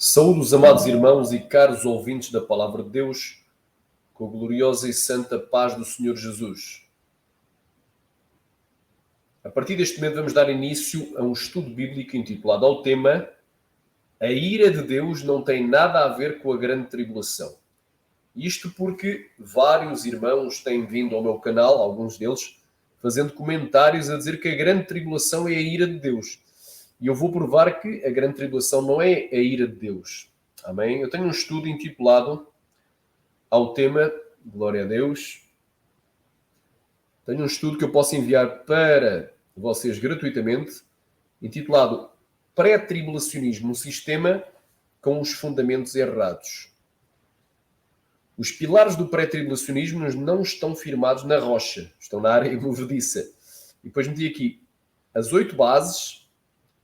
Saúde, amados irmãos e caros ouvintes da Palavra de Deus, com a gloriosa e santa paz do Senhor Jesus. A partir deste momento vamos dar início a um estudo bíblico intitulado ao tema A ira de Deus não tem nada a ver com a grande tribulação. Isto porque vários irmãos têm vindo ao meu canal, alguns deles, fazendo comentários a dizer que a grande tribulação é a ira de Deus. E eu vou provar que a grande tribulação não é a ira de Deus. Amém? Eu tenho um estudo intitulado ao tema, glória a Deus. Tenho um estudo que eu posso enviar para vocês gratuitamente, intitulado Pré-tribulacionismo, um sistema com os fundamentos errados. Os pilares do pré-tribulacionismo não estão firmados na rocha, estão na área movediça. E depois meti aqui as 8 bases,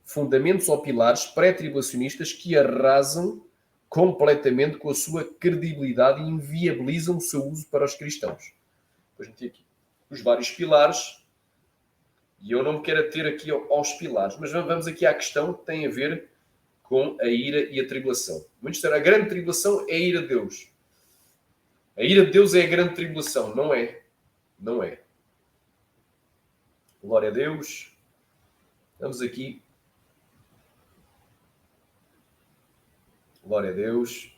fundamentos ou pilares pré-tribulacionistas que arrasam completamente com a sua credibilidade e inviabilizam o seu uso para os cristãos. Depois meti aqui os vários pilares, e eu não me quero ater aqui aos pilares, mas vamos aqui à questão que tem a ver com a ira e a tribulação. Muitos disseram, a grande tribulação é a ira de Deus. A ira de Deus é a grande tribulação. Não é. Não é. Glória a Deus. Vamos aqui. Glória a Deus.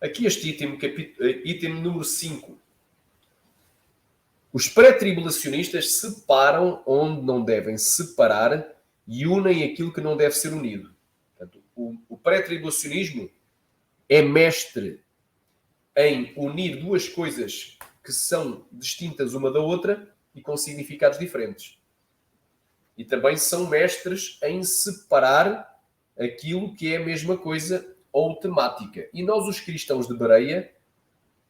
Aqui este item número 5. Os pré-tribulacionistas separam onde não devem separar e unem aquilo que não deve ser unido. Portanto, o pré-tribulacionismo é mestre em unir duas coisas que são distintas uma da outra e com significados diferentes. E também são mestres em separar aquilo que é a mesma coisa ou temática. E nós, os cristãos de Bereia,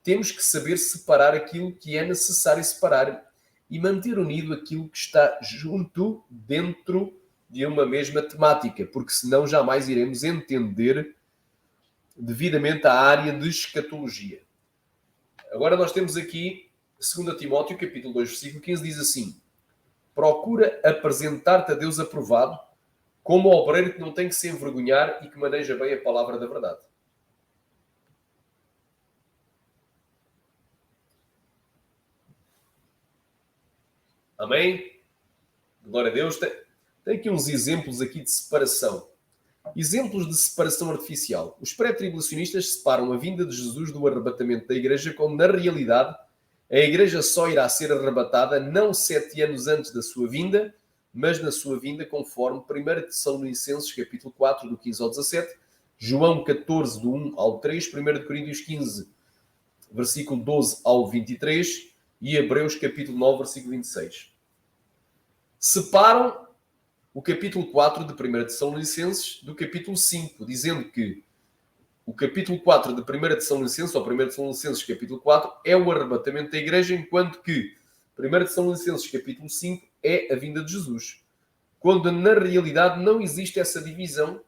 temos que saber separar aquilo que é necessário separar e manter unido aquilo que está junto dentro de uma mesma temática, porque senão jamais iremos entender devidamente a área de escatologia. Agora nós temos aqui 2 Timóteo, capítulo 2, versículo 15, diz assim: procura apresentar-te a Deus aprovado, como obreiro que não tem que se envergonhar e que maneja bem a palavra da verdade. Amém? Glória a Deus. Tem aqui uns exemplos aqui de separação. Exemplos de separação artificial. Os pré-tribulacionistas separam a vinda de Jesus do arrebatamento da igreja, quando na realidade a igreja só irá ser arrebatada não 7 anos antes da sua vinda, mas na sua vinda conforme 1 Tessalonicenses capítulo 4, do 15 ao 17, João 14, do 1 ao 3, 1 Coríntios 15, versículo 12 ao 23 e Hebreus capítulo 9, versículo 26. Separam o capítulo 4 de 1 Tessalonicenses do capítulo 5, dizendo que o capítulo 4 de 1 Tessalonicenses, ou 1 Tessalonicenses capítulo 4, é o arrebatamento da igreja, enquanto que 1 Tessalonicenses capítulo 5 é a vinda de Jesus. Quando na realidade não existe essa divisão,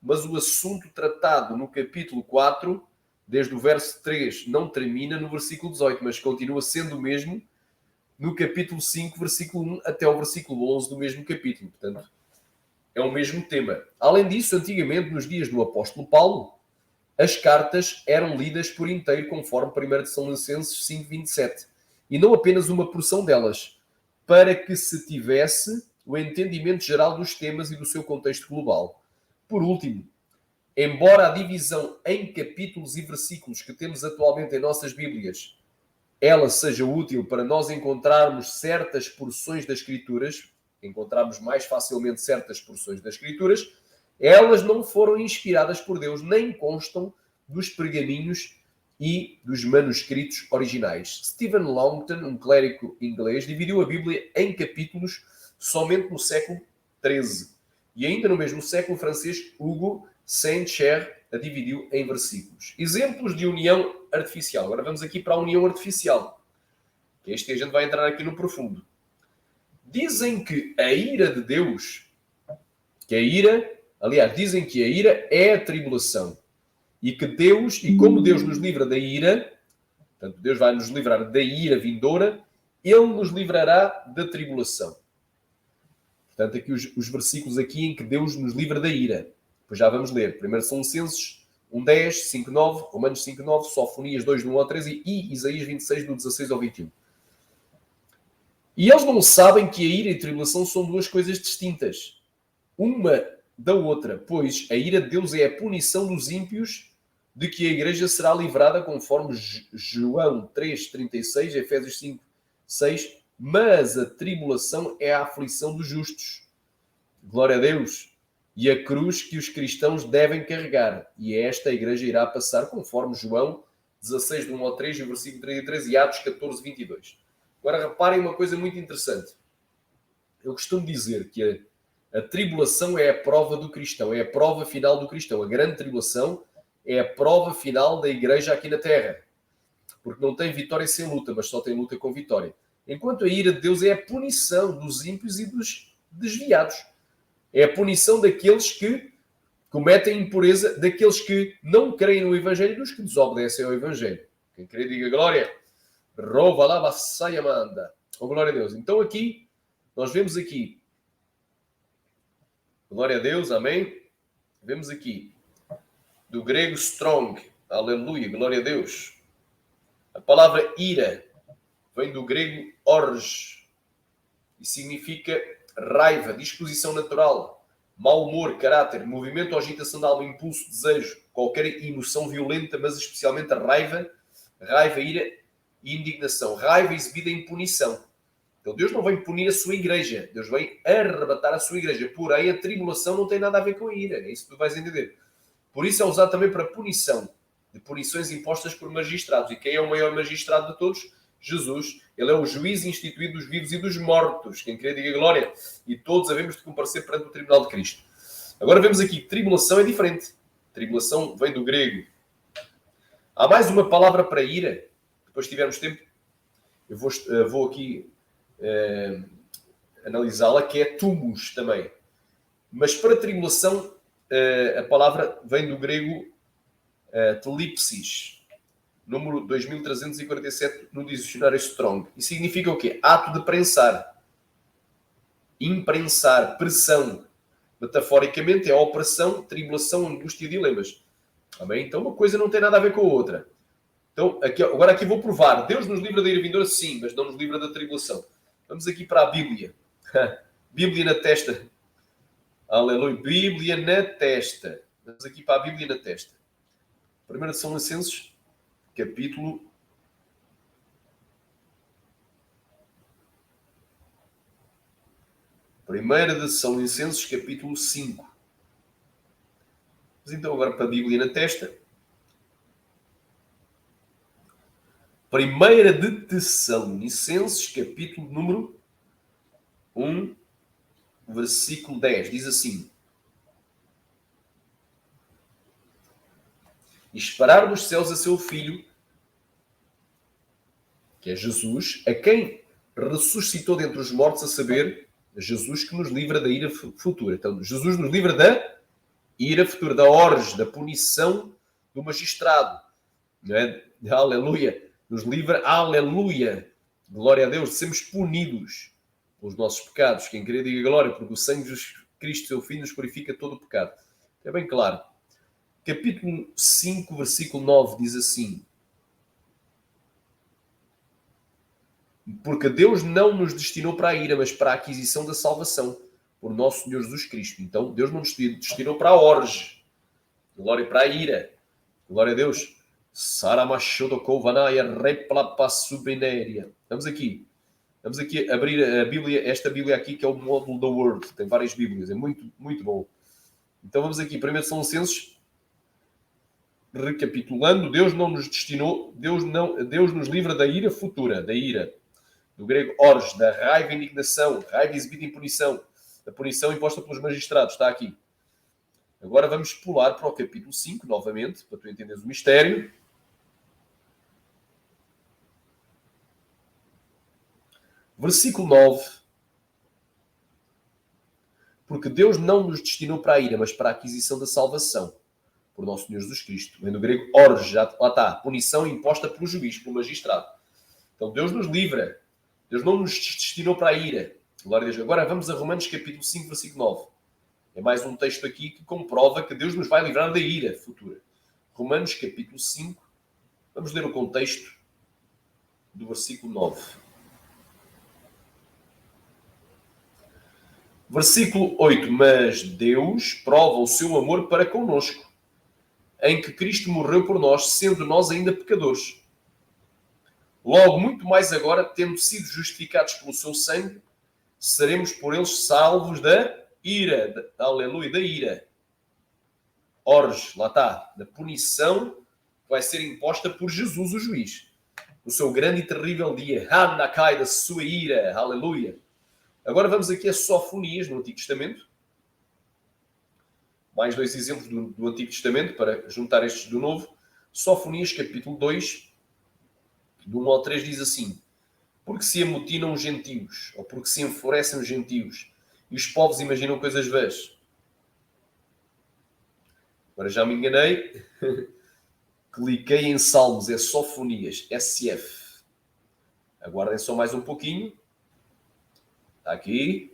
mas o assunto tratado no capítulo 4, desde o verso 3, não termina no versículo 18, mas continua sendo o mesmo no capítulo 5, versículo 1, até ao versículo 11 do mesmo capítulo. Portanto, é o mesmo tema. Além disso, antigamente, nos dias do apóstolo Paulo, as cartas eram lidas por inteiro, conforme 1 Tessalonicenses 5, 27. E não apenas uma porção delas, para que se tivesse o entendimento geral dos temas e do seu contexto global. Por último, embora a divisão em capítulos e versículos que temos atualmente em nossas Bíblias ela seja útil para nós encontrarmos certas porções das Escrituras, encontrarmos mais facilmente certas porções das Escrituras, elas não foram inspiradas por Deus, nem constam dos pergaminhos e dos manuscritos originais. Stephen Longton, um clérigo inglês, dividiu a Bíblia em capítulos somente no século XIII. E ainda no mesmo século, o francês Hugo Saint-Cher a dividiu em versículos. Exemplos de união artificial. Agora vamos aqui para a união artificial. Que este a gente vai entrar aqui no profundo. Dizem que a ira de Deus, dizem que a ira é a tribulação. E que Deus, e como Deus nos livra da ira, portanto, Deus vai nos livrar da ira vindoura, Ele nos livrará da tribulação. Portanto, aqui os versículos aqui em que Deus nos livra da ira. Pois já vamos ler. 1 Tessalonicenses 1:10, 5:9, Romanos 5:9, Sofonias 2:1 ao 13 e Isaías 26, do 16 ao 21. E eles não sabem que a ira e a tribulação são duas coisas distintas, uma da outra, pois a ira de Deus é a punição dos ímpios, de que a igreja será livrada, conforme João 3:36, Efésios 5:6, mas a tribulação é a aflição dos justos. Glória a Deus! E a cruz que os cristãos devem carregar. E esta a igreja irá passar, conforme João 16, do 1 ao 3, e o versículo 33, e Atos 14, 22. Agora reparem uma coisa muito interessante. Eu costumo dizer que a tribulação é a prova do cristão, é a prova final do cristão. A grande tribulação é a prova final da igreja aqui na Terra. Porque não tem vitória sem luta, mas só tem luta com vitória. Enquanto a ira de Deus é a punição dos ímpios e dos desviados. É a punição daqueles que cometem impureza, daqueles que não creem no Evangelho e dos que desobedecem ao Evangelho. Quem crê, diga glória. Rova lá, vassaia, manda. Oh, glória a Deus. Então aqui, nós vemos aqui. Glória a Deus, amém. Vemos aqui, do grego strong. Aleluia, glória a Deus. A palavra ira vem do grego orge e significa raiva, disposição natural, mau humor, caráter, movimento ou agitação da alma, impulso, desejo, qualquer emoção violenta, mas especialmente a raiva, ira e indignação. Raiva exibida em punição. Então Deus não vem punir a sua igreja, Deus vem arrebatar a sua igreja. Porém, a tribulação não tem nada a ver com a ira, é isso que tu vais entender. Por isso é usado também para punição, de punições impostas por magistrados. E quem é o maior magistrado de todos? Jesus. Ele é o juiz instituído dos vivos e dos mortos. Quem quer diga glória. E todos havemos de comparecer perante o tribunal de Cristo. Agora vemos aqui que tribulação é diferente. Tribulação vem do grego. Há mais uma palavra para ira. Depois, se tivermos tempo, eu vou aqui analisá-la, que é tumos também. Mas para tribulação, a palavra vem do grego telipsis. Número 2347 no dicionário Strong. E significa o quê? Ato de prensar. Imprensar, pressão. Metaforicamente é a opressão, tribulação, angústia e dilemas. Amém? Então uma coisa não tem nada a ver com a outra. Então, agora aqui vou provar. Deus nos livra da ira vindoura, sim, mas não nos livra da tribulação. Vamos aqui para a Bíblia. Bíblia na testa. Aleluia. Bíblia na testa. Vamos aqui para a Bíblia na testa. 1 Tessalonicenses, capítulo 1 Tessalonicenses, capítulo 5. Mas então agora para a Bíblia na testa. 1 de Tessalonicenses, capítulo número 1, versículo 10. Diz assim: E esperar dos céus a seu Filho, que é Jesus, a quem ressuscitou dentre os mortos, a saber, Jesus que nos livra da ira futura. Então, Jesus nos livra da ira futura, da orge, da punição do magistrado. Não é? Aleluia! Nos livra, aleluia! Glória a Deus, de sermos punidos pelos nossos pecados. Quem queria diga glória, porque o sangue de Cristo, seu Filho, nos purifica todo o pecado. É bem claro. Capítulo 5, versículo 9, diz assim: Porque Deus não nos destinou para a ira, mas para a aquisição da salvação, por nosso Senhor Jesus Cristo. Então, Deus não nos destinou para a orge. Glória para a ira. Glória a Deus. Vamos aqui abrir a Bíblia, esta Bíblia aqui, que é o módulo da Word. Tem várias Bíblias, é muito, muito bom. Então vamos aqui, 1 Tessalonicenses, recapitulando, Deus não nos destinou, Deus nos livra da ira futura, da ira, do grego orge, da raiva e indignação, raiva exibida em punição, da punição imposta pelos magistrados, está aqui. Agora vamos pular para o capítulo 5, novamente, para tu entenderes o mistério. Versículo 9. Porque Deus não nos destinou para a ira, mas para a aquisição da salvação, por nosso Senhor Jesus Cristo. Vem do grego orge, lá está, punição imposta pelo juiz, pelo magistrado. Então Deus nos livra. Deus não nos destinou para a ira. Glória a Deus. Agora vamos a Romanos capítulo 5, versículo 9. É mais um texto aqui que comprova que Deus nos vai livrar da ira futura. Romanos capítulo 5. Vamos ler o contexto do versículo 9. Versículo 8. Mas Deus prova o seu amor para connosco, em que Cristo morreu por nós, sendo nós ainda pecadores. Logo, muito mais agora, tendo sido justificados pelo seu sangue, seremos por eles salvos da ira. Aleluia, da ira. Orge, lá está, da punição que vai ser imposta por Jesus, o juiz. No seu grande e terrível dia. Handa cai da sua ira. Aleluia. Agora vamos aqui a Sofonias, no Antigo Testamento. Mais dois exemplos do Antigo Testamento, para juntar estes do Novo. Sofonias, capítulo 2, do 1 ao 3, diz assim: porque se amotinam os gentios, ou porque se enfurecem os gentios, e os povos imaginam coisas vãs. Agora já me enganei. Cliquei em Salmos, é Sofonias, SF. Aguardem só mais um pouquinho. Está aqui.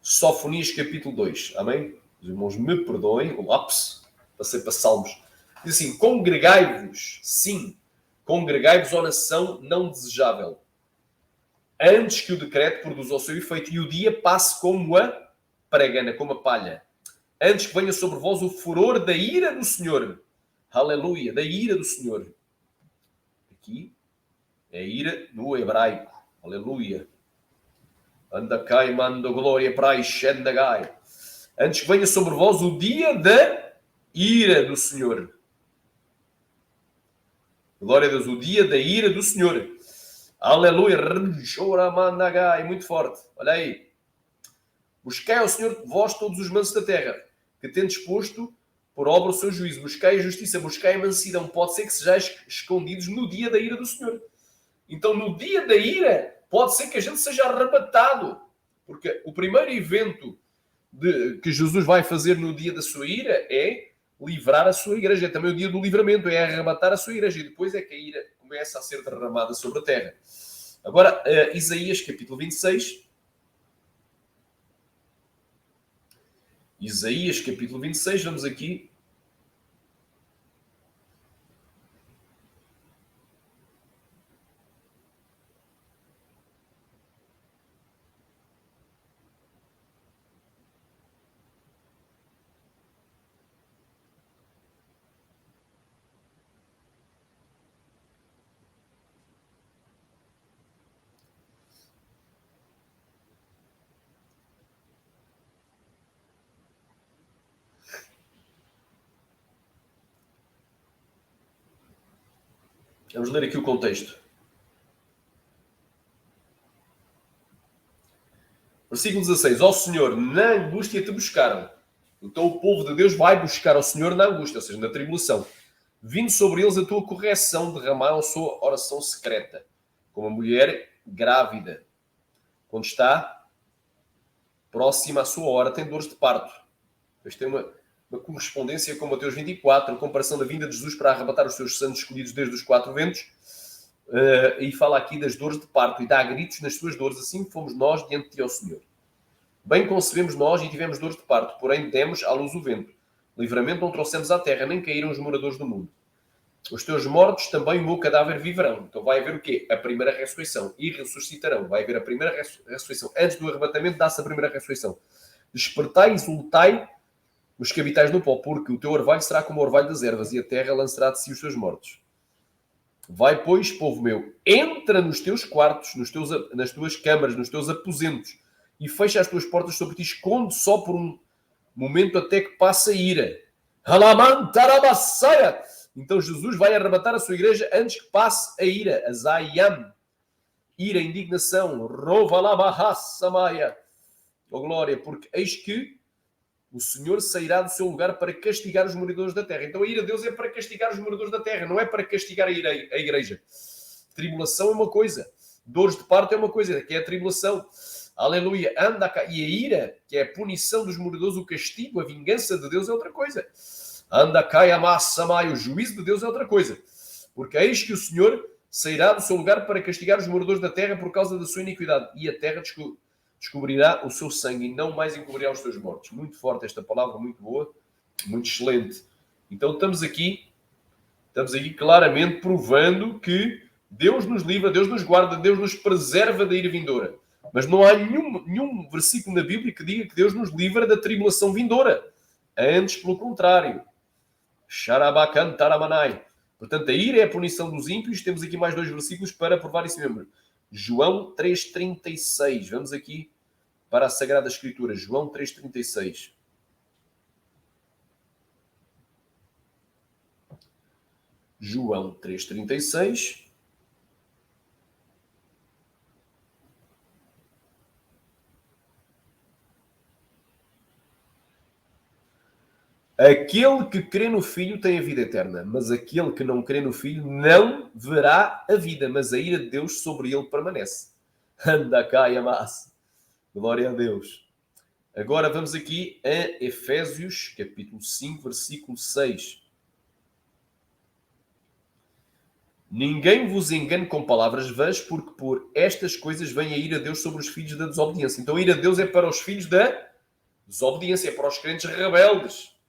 Sofonias, capítulo 2. Amém? Os irmãos me perdoem, o lapso, passei para Salmos. Diz assim: congregai-vos, sim, congregai-vos, ó nação não desejável, antes que o decreto produza o seu efeito e o dia passe como a pregana, como a palha. Antes que venha sobre vós o furor da ira do Senhor. Aleluia, da ira do Senhor. Aqui é a ira no hebraico. Aleluia. Andacai, mando glória, prai, shendagai. Antes que venha sobre vós o dia da ira do Senhor. Glória a Deus, o dia da ira do Senhor. Aleluia. Muito forte. Olha aí. Buscai ao Senhor vós todos os mansos da terra, que tendes posto por obra o seu juízo. Buscai a justiça, buscai a mansidão. Pode ser que sejais escondidos no dia da ira do Senhor. Então, no dia da ira, pode ser que a gente seja arrebatado. Porque o primeiro evento que Jesus vai fazer no dia da sua ira é livrar a sua igreja. É também o dia do livramento, é arrebatar a sua igreja. E depois é que a ira começa a ser derramada sobre a terra. Agora, Isaías, capítulo 26. Isaías, capítulo 26, vamos aqui. Vamos ler aqui o contexto. Versículo 16. Ó Senhor, na angústia te buscaram. Então o povo de Deus vai buscar ao Senhor na angústia, ou seja, na tribulação. Vindo sobre eles a tua correção, derramaram a sua oração secreta. Como a mulher grávida, quando está próxima à sua hora, tem dores de parto. Depois tem uma correspondência com Mateus 24, a comparação da vinda de Jesus para arrebatar os seus santos escolhidos desde os quatro ventos. E fala aqui das dores de parto e dá gritos nas suas dores, assim fomos nós diante de ti, ó Senhor. Bem concebemos nós e tivemos dores de parto, porém demos à luz o vento. Livramento não trouxemos à terra, nem caíram os moradores do mundo. Os teus mortos também o meu cadáver viverão. Então vai haver o quê? A primeira ressurreição. E ressuscitarão. Vai haver a primeira ressurreição. Antes do arrebatamento dá-se a primeira ressurreição. Despertai e exultai os que habitais no pó, porque o teu orvalho será como o orvalho das ervas, e a terra lançará de si os seus mortos. Vai, pois, povo meu, entra nos teus quartos, nas tuas câmaras, nos teus aposentos, e fecha as tuas portas sobre ti, esconde só por um momento até que passe a ira. Então Jesus vai arrebatar a sua igreja antes que passe a ira. A Zayam. Ira, indignação. Rovalabahassamaya. Oh glória, porque eis que o Senhor sairá do seu lugar para castigar os moradores da terra. Então a ira de Deus é para castigar os moradores da terra, não é para castigar a igreja. Tribulação é uma coisa. Dores de parto é uma coisa, que é a tribulação. Aleluia. Anda cá. E a ira, que é a punição dos moradores, o castigo, a vingança de Deus é outra coisa. Anda cá e amassa mai. O juízo de Deus é outra coisa. Porque eis que o Senhor sairá do seu lugar para castigar os moradores da terra por causa da sua iniquidade. E a terra descobrirá o seu sangue e não mais encobrirá os seus mortos. Muito forte esta palavra, muito boa, muito excelente. Então estamos aqui claramente provando que Deus nos livra, Deus nos guarda, Deus nos preserva da ira vindoura. Mas não há nenhum versículo na Bíblia que diga que Deus nos livra da tribulação vindoura. Antes, pelo contrário. Xarabacantaramanai. Portanto, a ira é a punição dos ímpios. Temos aqui mais 2 versículos para provar isso mesmo. João 3,36. Vamos aqui para a Sagrada Escritura. João 3,36. João 3,36. Aquele que crê no Filho tem a vida eterna, mas aquele que não crê no Filho não verá a vida, mas a ira de Deus sobre ele permanece. Anda cá e amasse. Glória a Deus. Agora vamos aqui a Efésios, capítulo 5, versículo 6. Ninguém vos engane com palavras vãs, porque por estas coisas vem a ira de Deus sobre os filhos da desobediência. Então a ira de Deus é para os filhos da desobediência, é para os crentes rebeldes.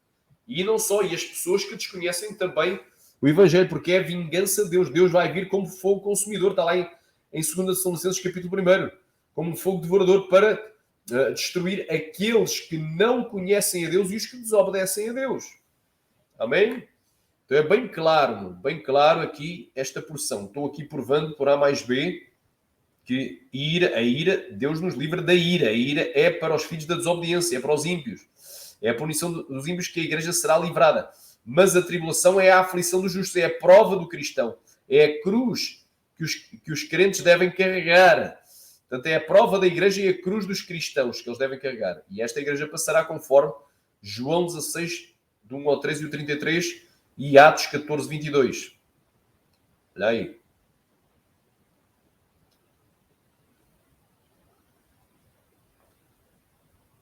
E não só, e as pessoas que desconhecem também o Evangelho, porque é a vingança de Deus. Deus vai vir como fogo consumidor, está lá em 2 Tessalonicenses capítulo 1, como um fogo devorador para destruir aqueles que não conhecem a Deus e os que desobedecem a Deus. Amém? Então é bem claro aqui esta porção. Estou aqui provando por A mais B que a ira, Deus nos livra da ira. A ira é para os filhos da desobediência, é para os ímpios. É a punição dos ímpios que a igreja será livrada. Mas a tribulação é a aflição do justo, é a prova do cristão. É a cruz que os crentes devem carregar. Portanto, é a prova da igreja e a cruz dos cristãos que eles devem carregar. E esta igreja passará conforme João 16, do 1 ao 13 e o 33 e Atos 14, 22. Olha aí.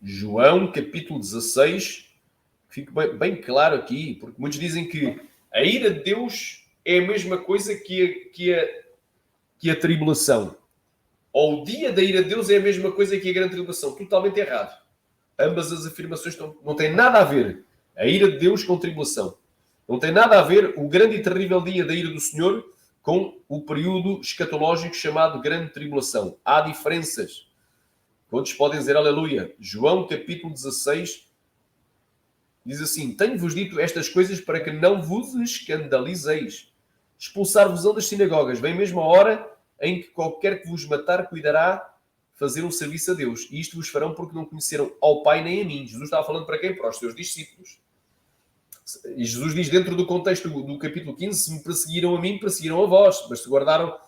João, capítulo 16, fica bem claro aqui, porque muitos dizem que a ira de Deus é a mesma coisa que a tribulação. Ou o dia da ira de Deus é a mesma coisa que a grande tribulação. Totalmente errado. Ambas as afirmações não têm nada a ver. A ira de Deus com tribulação. Não tem nada a ver o grande e terrível dia da ira do Senhor com o período escatológico chamado grande tribulação. Há diferenças. Quantos podem dizer aleluia? João capítulo 16 diz assim: tenho-vos dito estas coisas para que não vos escandalizeis. Expulsar-vos-ão das sinagogas. Vem mesmo a hora em que qualquer que vos matar cuidará fazer um serviço a Deus. E isto vos farão porque não conheceram ao Pai nem a mim. Jesus estava falando para quem? Para os seus discípulos. E Jesus diz dentro do contexto do capítulo 15, se me perseguiram a mim, perseguiram a vós. Mas se guardaram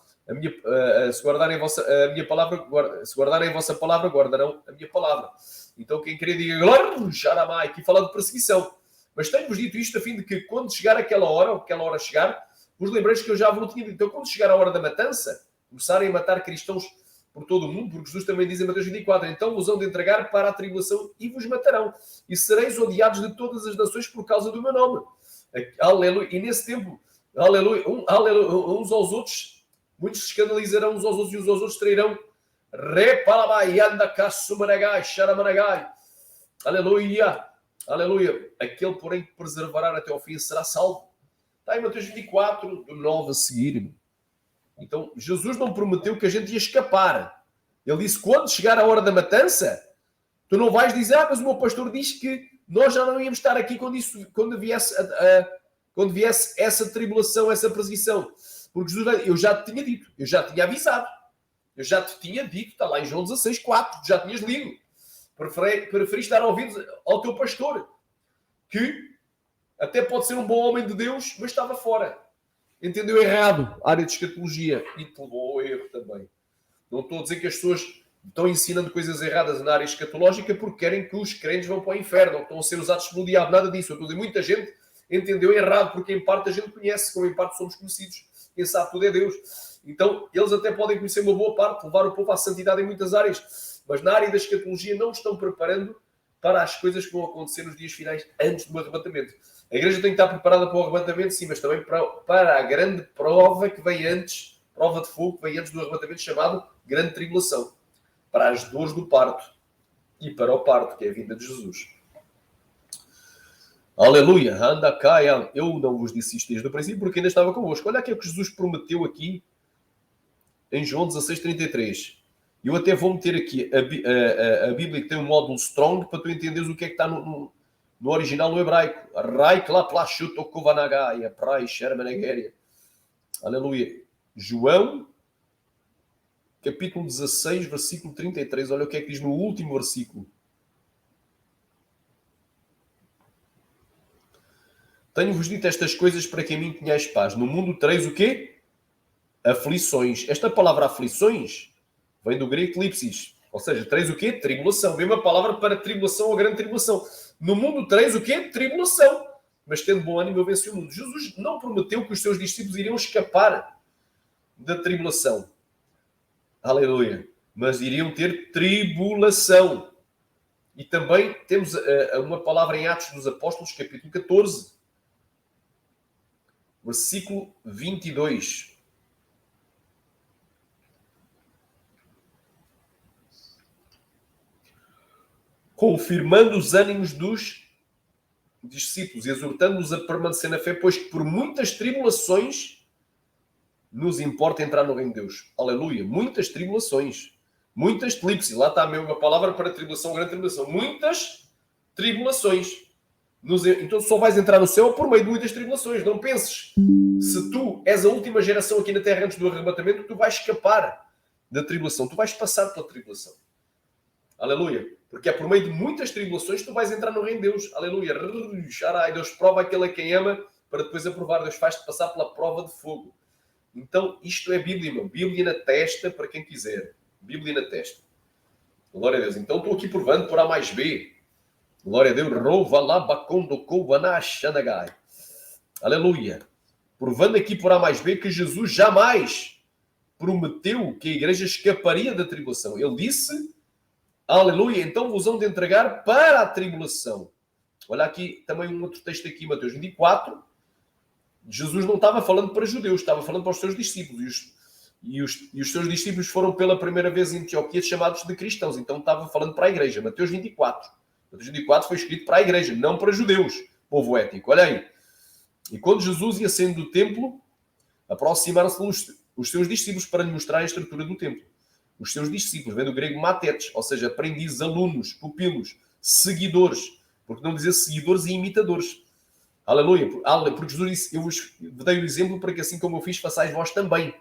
se guardarem a vossa palavra, guardarão a minha palavra. Então quem queria diga glória, xaramai, aqui fala de perseguição. Mas tenho-vos dito isto a fim de que quando chegar aquela hora chegar, vos lembreis que eu já vos tinha dito. Então quando chegar a hora da matança, começarem a matar cristãos por todo o mundo, porque Jesus também diz em Mateus 24, então vos hão de entregar para a tribulação e vos matarão. E sereis odiados de todas as nações por causa do meu nome. Aleluia. E nesse tempo, aleluia, uns aos outros, muitos se escandalizarão uns aos outros e uns aos outros trairão. Aleluia. Aleluia. Aquele, porém, que perseverar até ao fim será salvo. Está em Mateus 24, do 9 a seguir. Então, Jesus não prometeu que a gente ia escapar. Ele disse, quando chegar a hora da matança, tu não vais dizer, mas o meu pastor disse que nós já não íamos estar aqui quando viesse essa tribulação, essa perseguição. Porque Jesus, eu já te tinha dito, eu já te tinha avisado. Eu já te tinha dito, está lá em João 16, 4, já tinhas lido. Preferiste dar ouvidos ao teu pastor, que até pode ser um bom homem de Deus, mas estava fora. Entendeu errado a área de escatologia e te levou ao erro também. Não estou a dizer que as pessoas estão ensinando coisas erradas na área escatológica porque querem que os crentes vão para o inferno ou estão a ser usados pelo diabo. Nada disso. Eu estou a dizer, muita gente entendeu errado porque em parte a gente conhece, como em parte somos conhecidos. Quem sabe tudo é Deus. Então, eles até podem conhecer uma boa parte, levar o povo à santidade em muitas áreas. Mas na área da escatologia não estão preparando para as coisas que vão acontecer nos dias finais antes do arrebatamento. A igreja tem que estar preparada para o arrebatamento, sim, mas também para a grande prova que vem antes, prova de fogo que vem antes do arrebatamento, chamado grande tribulação. para as dores do parto e para o parto, que é a vinda de Jesus. Aleluia, anda cá, eu não vos disse isto desde o princípio porque ainda estava convosco. Olha aqui o que Jesus prometeu aqui em João 16:33. Eu até vou meter aqui a Bíblia que tem um módulo strong para tu entenderes o que é que está no original no hebraico. Aleluia. João, capítulo 16, versículo 33. Olha o que é que diz no último versículo. Tenho-vos dito estas coisas para que em mim tenhais paz. No mundo tereis o quê? Aflições. Esta palavra aflições vem do grego eclipsis. Ou seja, tereis o quê? Tribulação. Mesma palavra para tribulação ou grande tribulação. No mundo tereis o quê? Tribulação. Mas tendo bom ânimo eu venci o mundo. Jesus não prometeu que os seus discípulos iriam escapar da tribulação. Aleluia. Mas iriam ter tribulação. E também temos uma palavra em Atos dos Apóstolos, capítulo 14, versículo 22. Confirmando os ânimos dos discípulos e exortando-os a permanecer na fé, pois que por muitas tribulações nos importa entrar no reino de Deus. Aleluia. Muitas tribulações. Muitas eclipses. Lá está a mesma palavra para tribulação, grande tribulação. Muitas tribulações. Então só vais entrar no céu por meio de muitas tribulações. Não penses, se tu és a última geração aqui na Terra antes do arrebatamento, tu vais escapar da tribulação. Tu vais passar pela tribulação. Aleluia. Porque é por meio de muitas tribulações que tu vais entrar no reino de Deus. Aleluia. Deus prova aquele a quem ama para depois aprovar. Deus faz-te passar pela prova de fogo. Então, isto é Bíblia, irmão. Bíblia na testa para quem quiser. Bíblia na testa. Glória a Deus. Então, estou aqui provando por A mais B. Glória a Deus. Aleluia. Provando aqui por A mais B que Jesus jamais prometeu que a igreja escaparia da tribulação. Ele disse, aleluia, então vos hão de entregar para a tribulação. Olha aqui também um outro texto aqui, Mateus 24. Jesus não estava falando para judeus, estava falando para os seus discípulos. E os seus discípulos foram pela primeira vez em Antioquia chamados de cristãos. Então estava falando para a igreja. Mateus 24. Mateus 24 foi escrito para a igreja, não para judeus, povo étnico. Olha aí. E quando Jesus ia saindo do templo, aproximaram-se os seus discípulos para lhe mostrar a estrutura do templo. Os seus discípulos, vem do grego matetes, ou seja, aprendizes, alunos, pupilos, seguidores. Porque não dizer seguidores e imitadores. Aleluia. Porque Jesus disse, eu vos dei o exemplo para que assim como eu fiz, façais vós também.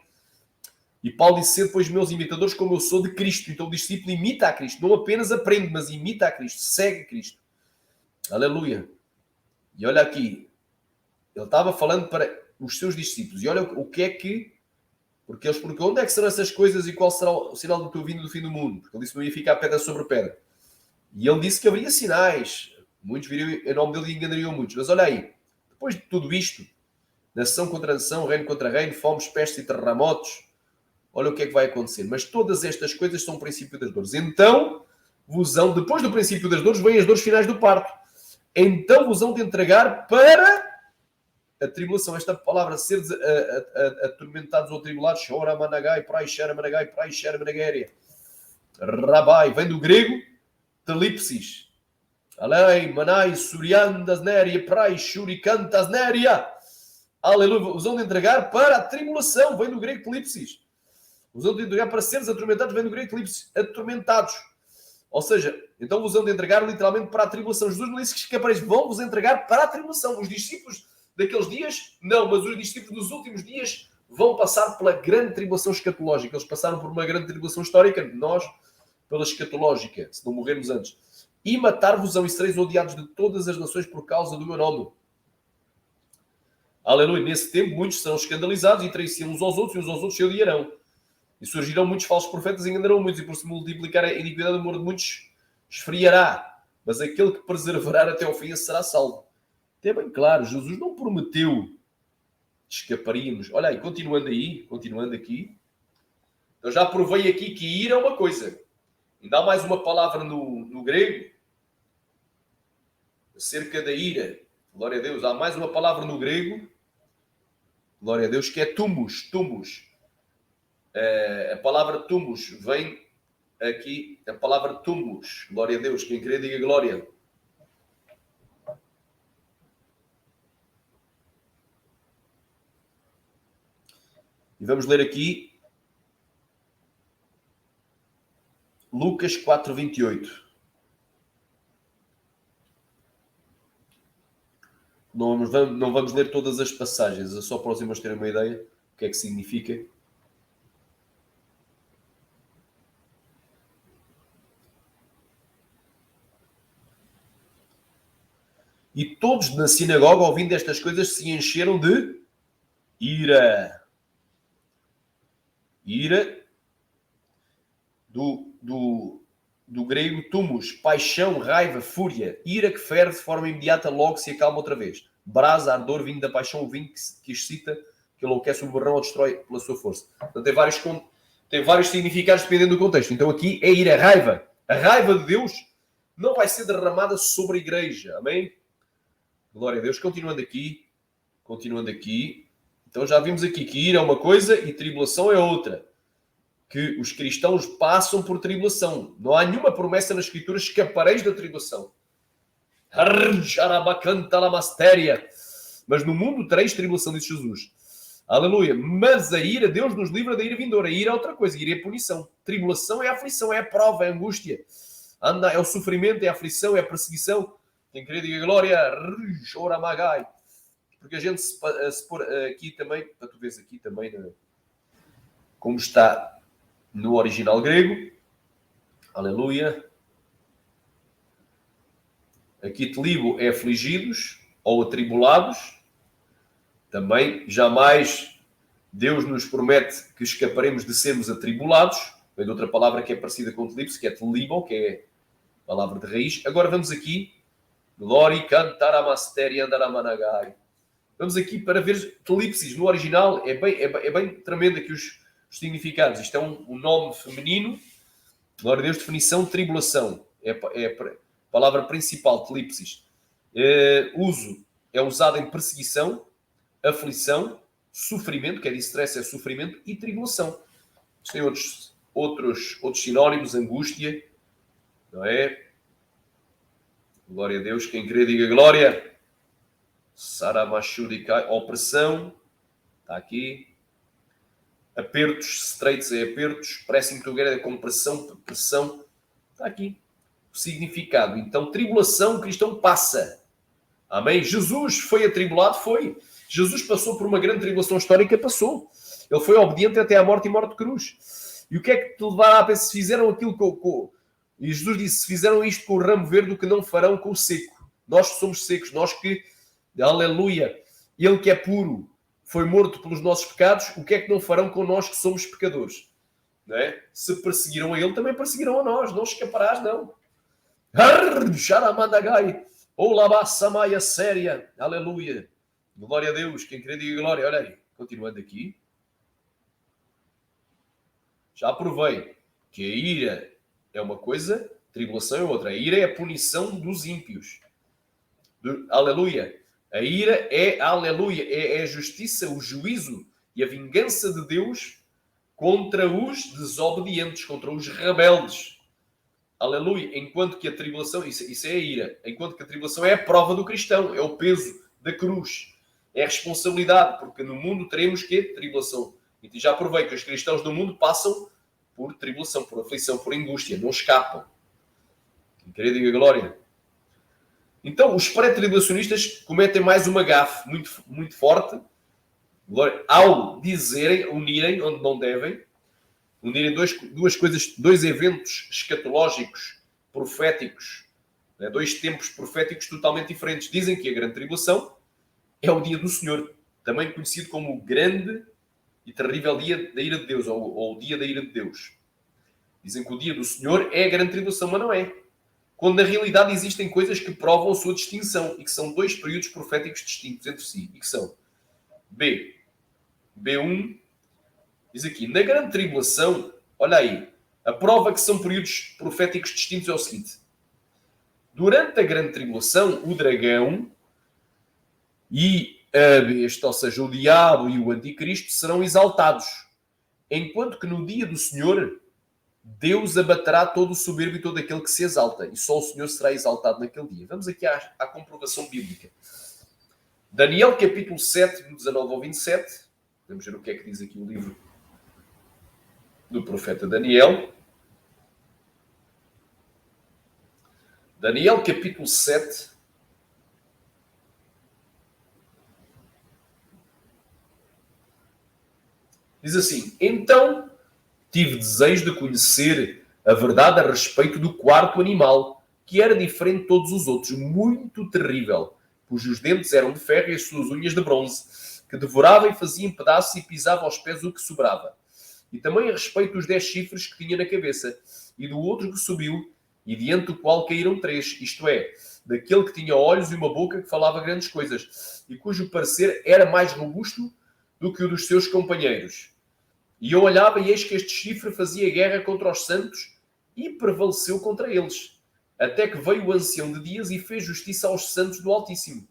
E Paulo disse, ser depois meus imitadores como eu sou de Cristo. Então o discípulo imita a Cristo. Não apenas aprende, mas imita a Cristo. Segue a Cristo. Aleluia. E olha aqui. Ele estava falando para os seus discípulos. E olha o que é que... Porque eles perguntam, onde é que serão essas coisas e qual será o sinal do teu vindo do fim do mundo? Porque ele disse que não ia ficar pedra sobre pedra. E ele disse que haveria sinais. Muitos viriam em nome dele e enganariam muitos. Mas olha aí. Depois de tudo isto, nação contra nação, reino contra reino, fomes, pestes e terremotos, olha o que é que vai acontecer. Mas todas estas coisas são o princípio das dores. Então, depois do princípio das dores, vêm as dores finais do parto. Então vos hão de entregar para a tribulação. Esta palavra, seres atormentados ou atribulados, chora, managai, prai, xera, managai, prai, xera, managéria. Rabai, vem do grego, telipsis. Alei, manai, suriandas, néria, prai, shuricantas, néria. Aleluia. Vos hão de entregar para a tribulação. Vem do grego, telipsis. Vos hão de entregar para seres atormentados. Vem do grego, telipsis. Atormentados. Ou seja, então vos hão de entregar literalmente para a tribulação. Jesus não disse que escapareis. Vão vos entregar para a tribulação. Os discípulos daqueles dias, não. Mas os discípulos dos últimos dias vão passar pela grande tribulação escatológica. Eles passaram por uma grande tribulação histórica. Nós, pela escatológica, se não morrermos antes. E matar-vos-ão e sereis odiados de todas as nações por causa do meu nome. Aleluia. Nesse tempo, muitos serão escandalizados e traiciam uns aos outros e uns aos outros se odiarão. E surgirão muitos falsos profetas e enganarão muitos. E por se multiplicar a iniquidade, o amor de muitos esfriará. Mas aquele que perseverar até ao fim será salvo. É bem claro, Jesus não prometeu que escaparíamos. Olha aí, continuando aqui. Eu já provei aqui que ir é uma coisa. Ainda há mais uma palavra no grego. Acerca da ira. Glória a Deus. Há mais uma palavra no grego. Glória a Deus, que é tumos. A palavra tumos vem aqui a palavra tumos. Glória a Deus. Quem crê, diga glória. E vamos ler aqui Lucas 4:28. Não vamos ler todas as passagens, é só para os irmãos terem uma ideia do que é que significa. E todos na sinagoga, ouvindo estas coisas, se encheram de ira. Ira, do grego tumos, paixão, raiva, fúria. Ira que ferve de forma imediata, logo se acalma outra vez. Brasa, ardor, vinho da paixão, o vinho que excita, que enlouquece o borrão ou destrói pela sua força. Então tem vários significados dependendo do contexto. Então aqui é ira, raiva. A raiva de Deus não vai ser derramada sobre a igreja. Amém? Glória a Deus. Continuando aqui. Então já vimos aqui que ira é uma coisa e tribulação é outra. Que os cristãos passam por tribulação. Não há nenhuma promessa nas Escrituras que escapareis da tribulação. Mas no mundo tereis tribulação, disse Jesus. Aleluia. Mas a ira, Deus nos livra da ira vindoura. A ira é outra coisa. A ira é punição. Tribulação é a aflição, é a prova, é a angústia. É o sofrimento, é a aflição, é a perseguição. Quem querer diga glória. Porque a gente se pôr aqui também, para tu vês aqui também, como está no original grego. Aleluia. Aqui telibo é afligidos ou atribulados. Também jamais Deus nos promete que escaparemos de sermos atribulados. Vem de outra palavra que é parecida com telipse, que é telibo, que é a palavra de raiz. Agora vamos aqui. Glória cantar a master andar a managai. Vamos aqui para ver telipsis. No original é bem tremendo aqui os significados. Isto é um nome feminino. Glória a Deus, definição, tribulação. É a palavra principal, telipsis. Uso é usado em perseguição, aflição, sofrimento, que é de stress, é sofrimento, e tribulação. Tem outros sinónimos, angústia, não é? Glória a Deus, quem crê diga glória. Saramachurikai, opressão, está aqui. Apertos, straits é apertos, pressing together é compressão, pressão, está aqui. O significado. Então, tribulação, o cristão passa. Amém? Jesus foi atribulado? Foi. Jesus passou por uma grande tribulação histórica? Passou. Ele foi obediente até à morte e morte de cruz. E o que é que te levará a pensar? Se fizeram aquilo E Jesus disse, se fizeram isto com o ramo verde, o que não farão com o seco? Nós que somos secos, nós que, aleluia, ele que é puro, foi morto pelos nossos pecados, o que é que não farão com nós que somos pecadores? Não é? Se perseguiram a ele, também perseguirão a nós. Não escaparás, não. Olabassamaya séria. Aleluia. Glória a Deus. Quem crê diga glória. Olha aí. Continuando aqui. Já provei que a ira é uma coisa, tribulação é outra. A ira é a punição dos ímpios. Aleluia. A ira é, aleluia, é a justiça, o juízo e a vingança de Deus contra os desobedientes, contra os rebeldes. Aleluia. Enquanto que a tribulação, isso é a ira. Enquanto que a tribulação é a prova do cristão, é o peso da cruz. É a responsabilidade, porque no mundo teremos que tribulação. E já provei que os cristãos do mundo passam por tribulação, por aflição, por angústia. Não escapam. Quem querer diga glória. Então, os pré-tribulacionistas cometem mais uma gafe muito, muito forte ao dizerem, unirem, onde não devem, unirem duas coisas, dois eventos escatológicos, proféticos, dois tempos proféticos totalmente diferentes. Dizem que a grande tribulação é o dia do Senhor, também conhecido como o grande e terrível dia da ira de Deus, ou o dia da ira de Deus. Dizem que o dia do Senhor é a grande tribulação, mas não é. Quando na realidade existem coisas que provam a sua distinção e que são dois períodos proféticos distintos entre si, e que são B1, diz aqui, na grande tribulação, olha aí, a prova que são períodos proféticos distintos é o seguinte: durante a grande tribulação, o dragão e a besta, ou seja, o diabo e o anticristo, serão exaltados, enquanto que no dia do Senhor Deus abaterá todo o soberbo e todo aquele que se exalta, e só o Senhor será exaltado naquele dia. Vamos aqui à comprovação bíblica. Daniel, capítulo 7, do 19 ao 27. Vamos ver o que é que diz aqui o livro do profeta Daniel. Daniel, capítulo 7. Diz assim: Então tive desejo de conhecer a verdade a respeito do quarto animal, que era diferente de todos os outros, muito terrível, cujos dentes eram de ferro e as suas unhas de bronze, que devorava e fazia em pedaços e pisava aos pés o que sobrava. E também a respeito dos 10 chifres que tinha na cabeça, e do outro que subiu, e diante do qual caíram 3, isto é, daquele que tinha olhos e uma boca que falava grandes coisas, e cujo parecer era mais robusto do que o dos seus companheiros. E eu olhava e eis que este chifre fazia guerra contra os santos e prevaleceu contra eles. Até que veio o ancião de dias e fez justiça aos santos do Altíssimo.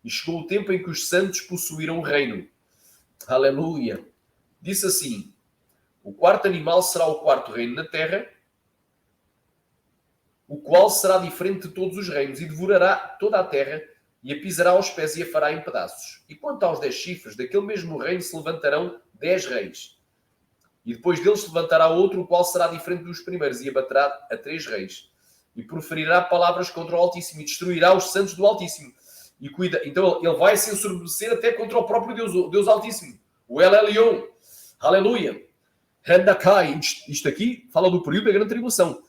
E chegou o tempo em que os santos possuíram o reino. Aleluia! Disse assim: o quarto animal será o quarto reino na terra, o qual será diferente de todos os reinos, e devorará toda a terra, e a pisará aos pés e a fará em pedaços. E quanto aos 10 chifres, daquele mesmo reino se levantarão 10 reis. E depois deles se levantará outro, o qual será diferente dos primeiros, e abaterá a 3 reis. E proferirá palavras contra o Altíssimo, e destruirá os santos do Altíssimo. E cuida. Então ele vai se ensurdecer até contra o próprio Deus, o Deus Altíssimo. O El Elyon. Aleluia. Handakai. Isto aqui fala do período da grande tribulação.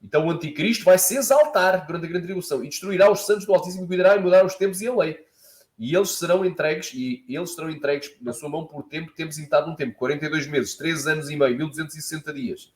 Então o anticristo vai se exaltar durante a grande tribulação e destruirá os santos do Altíssimo, e cuidará e mudará os tempos e a lei. E eles serão entregues na sua mão por tempos limitado um tempo, 42 meses, 3 anos e meio, 1260 dias.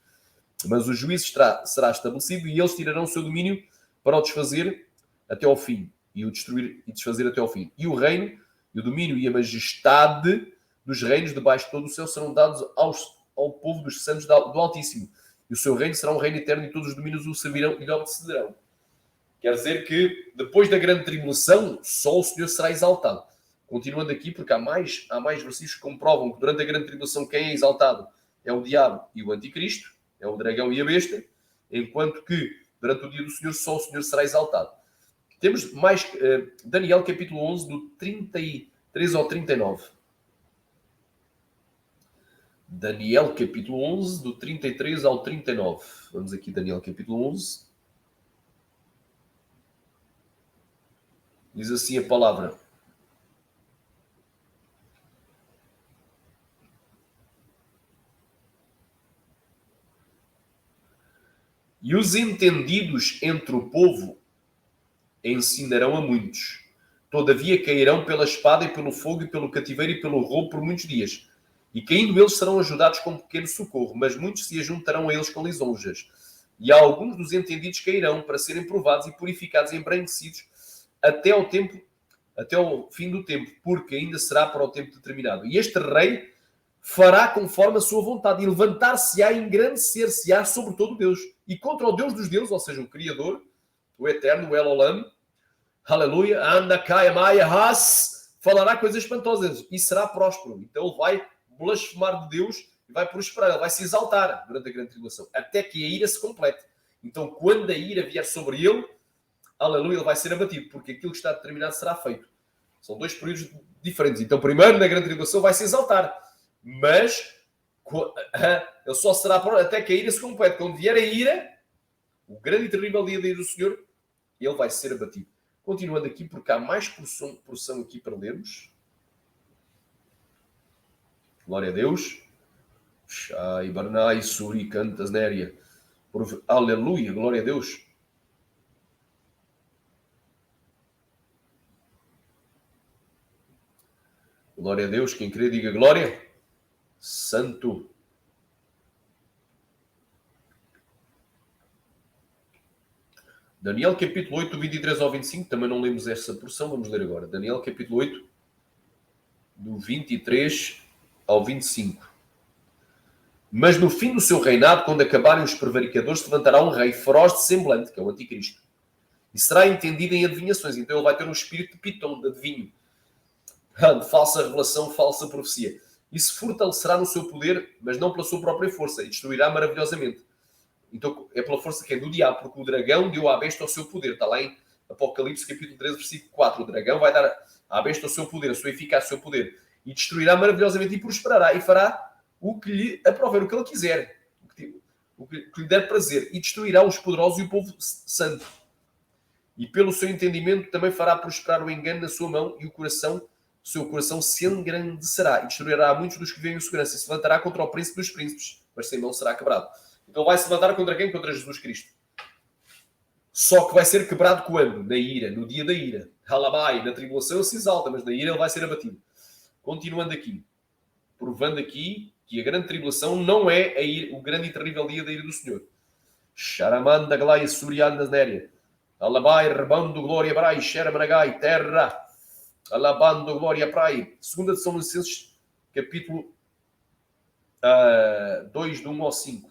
Mas o juízo será estabelecido e eles tirarão o seu domínio para o desfazer até ao fim, e o destruir e desfazer até ao fim. E o reino, e o domínio e a majestade dos reinos debaixo de todo o céu serão dados ao povo dos santos do Altíssimo. E o seu reino será um reino eterno, e todos os domínios o servirão e lhe obedecerão. Quer dizer que, depois da grande tribulação, só o Senhor será exaltado. Continuando aqui, porque há mais versículos que comprovam que durante a grande tribulação quem é exaltado é o diabo e o anticristo, é o dragão e a besta, enquanto que, durante o dia do Senhor, só o Senhor será exaltado. Temos mais Daniel, capítulo 11, do 33 ao 39. Daniel, capítulo 11, do 33 ao 39. Vamos aqui, Daniel, capítulo 11. Diz assim a palavra: e os entendidos entre o povo ensinarão a muitos. Todavia cairão pela espada e pelo fogo e pelo cativeiro e pelo roubo por muitos dias. E caindo eles serão ajudados com pequeno socorro, mas muitos se ajuntarão a eles com lisonjas. E alguns dos entendidos cairão para serem provados e purificados e embranquecidos até ao fim do tempo, porque ainda será para o tempo determinado. E este rei fará conforme a sua vontade, e levantar-se-á e engrandecer-se-á sobre todo Deus. E contra o Deus dos deuses, ou seja, o Criador, o Eterno, o El Olam, aleluia, Andakai Amaya Has, falará coisas espantosas e será próspero. Então ele vai blasfemar de Deus e vai prosperar, ele vai se exaltar durante a grande tribulação, até que a ira se complete. Então, quando a ira vier sobre ele, aleluia, ele vai ser abatido, porque aquilo que está determinado será feito. São 2 períodos diferentes. Então, primeiro, na grande tribulação, vai se exaltar. Mas ele só será até que a ira se complete. Quando vier a ira, o grande e terrível dia do Senhor, ele vai ser abatido. Continuando aqui, porque há mais porção aqui para lermos. Glória a Deus. Shai, Barnai, Suri, Cantas, Néria. Aleluia, glória a Deus. Glória a Deus. Quem crê, diga glória. Santo. Daniel, capítulo 8, do 23 ao 25. Também não lemos essa porção, vamos ler agora. Daniel, capítulo 8, do 23 ao 25. Mas no fim do seu reinado, quando acabarem os prevaricadores, se levantará um rei feroz de semblante, que é o anticristo, e será entendido em adivinhações. Então ele vai ter um espírito de Pitom, de adivinho, de falsa revelação, falsa profecia. E se fortalecerá no seu poder, mas não pela sua própria força, e destruirá maravilhosamente. Então é pela força que é do diabo, porque o dragão deu à besta o seu poder. Está lá em Apocalipse capítulo 13, versículo 4. O dragão vai dar à besta o seu poder, a sua eficácia, o seu poder. E destruirá maravilhosamente e prosperará. E fará o que lhe aprover, o que ele quiser. O que lhe der prazer. E destruirá os poderosos e o povo santo. E pelo seu entendimento também fará prosperar o engano na sua mão e o seu coração se engrandecerá. E destruirá muitos dos que vivem em segurança. E se levantará contra o príncipe dos príncipes, mas sem mão será quebrado. Então vai se levantar contra quem? Contra Jesus Cristo. Só que vai ser quebrado quando? Na ira, no dia da ira. Halabai, na tribulação ele se exalta, mas na ira ele vai ser abatido. Continuando aqui, provando aqui que a grande tribulação não é o grande e terrível dia da ira do Senhor. Sharamanda glai suriana néria. Alabai, rebando glória brai, xeramanagai, terra. Alabando glória prai. Segunda de São Licenses, capítulo 2, do 1 ao 5.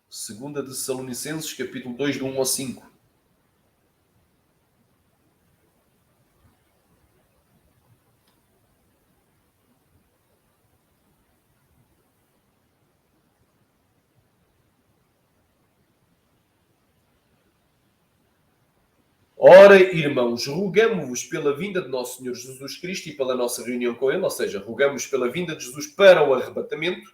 Segunda de Salonicenses, capítulo 2, do 1 ao 5. Ora, irmãos, rogamo-vos pela vinda de nosso Senhor Jesus Cristo e pela nossa reunião com Ele, ou seja, rogamos pela vinda de Jesus para o arrebatamento,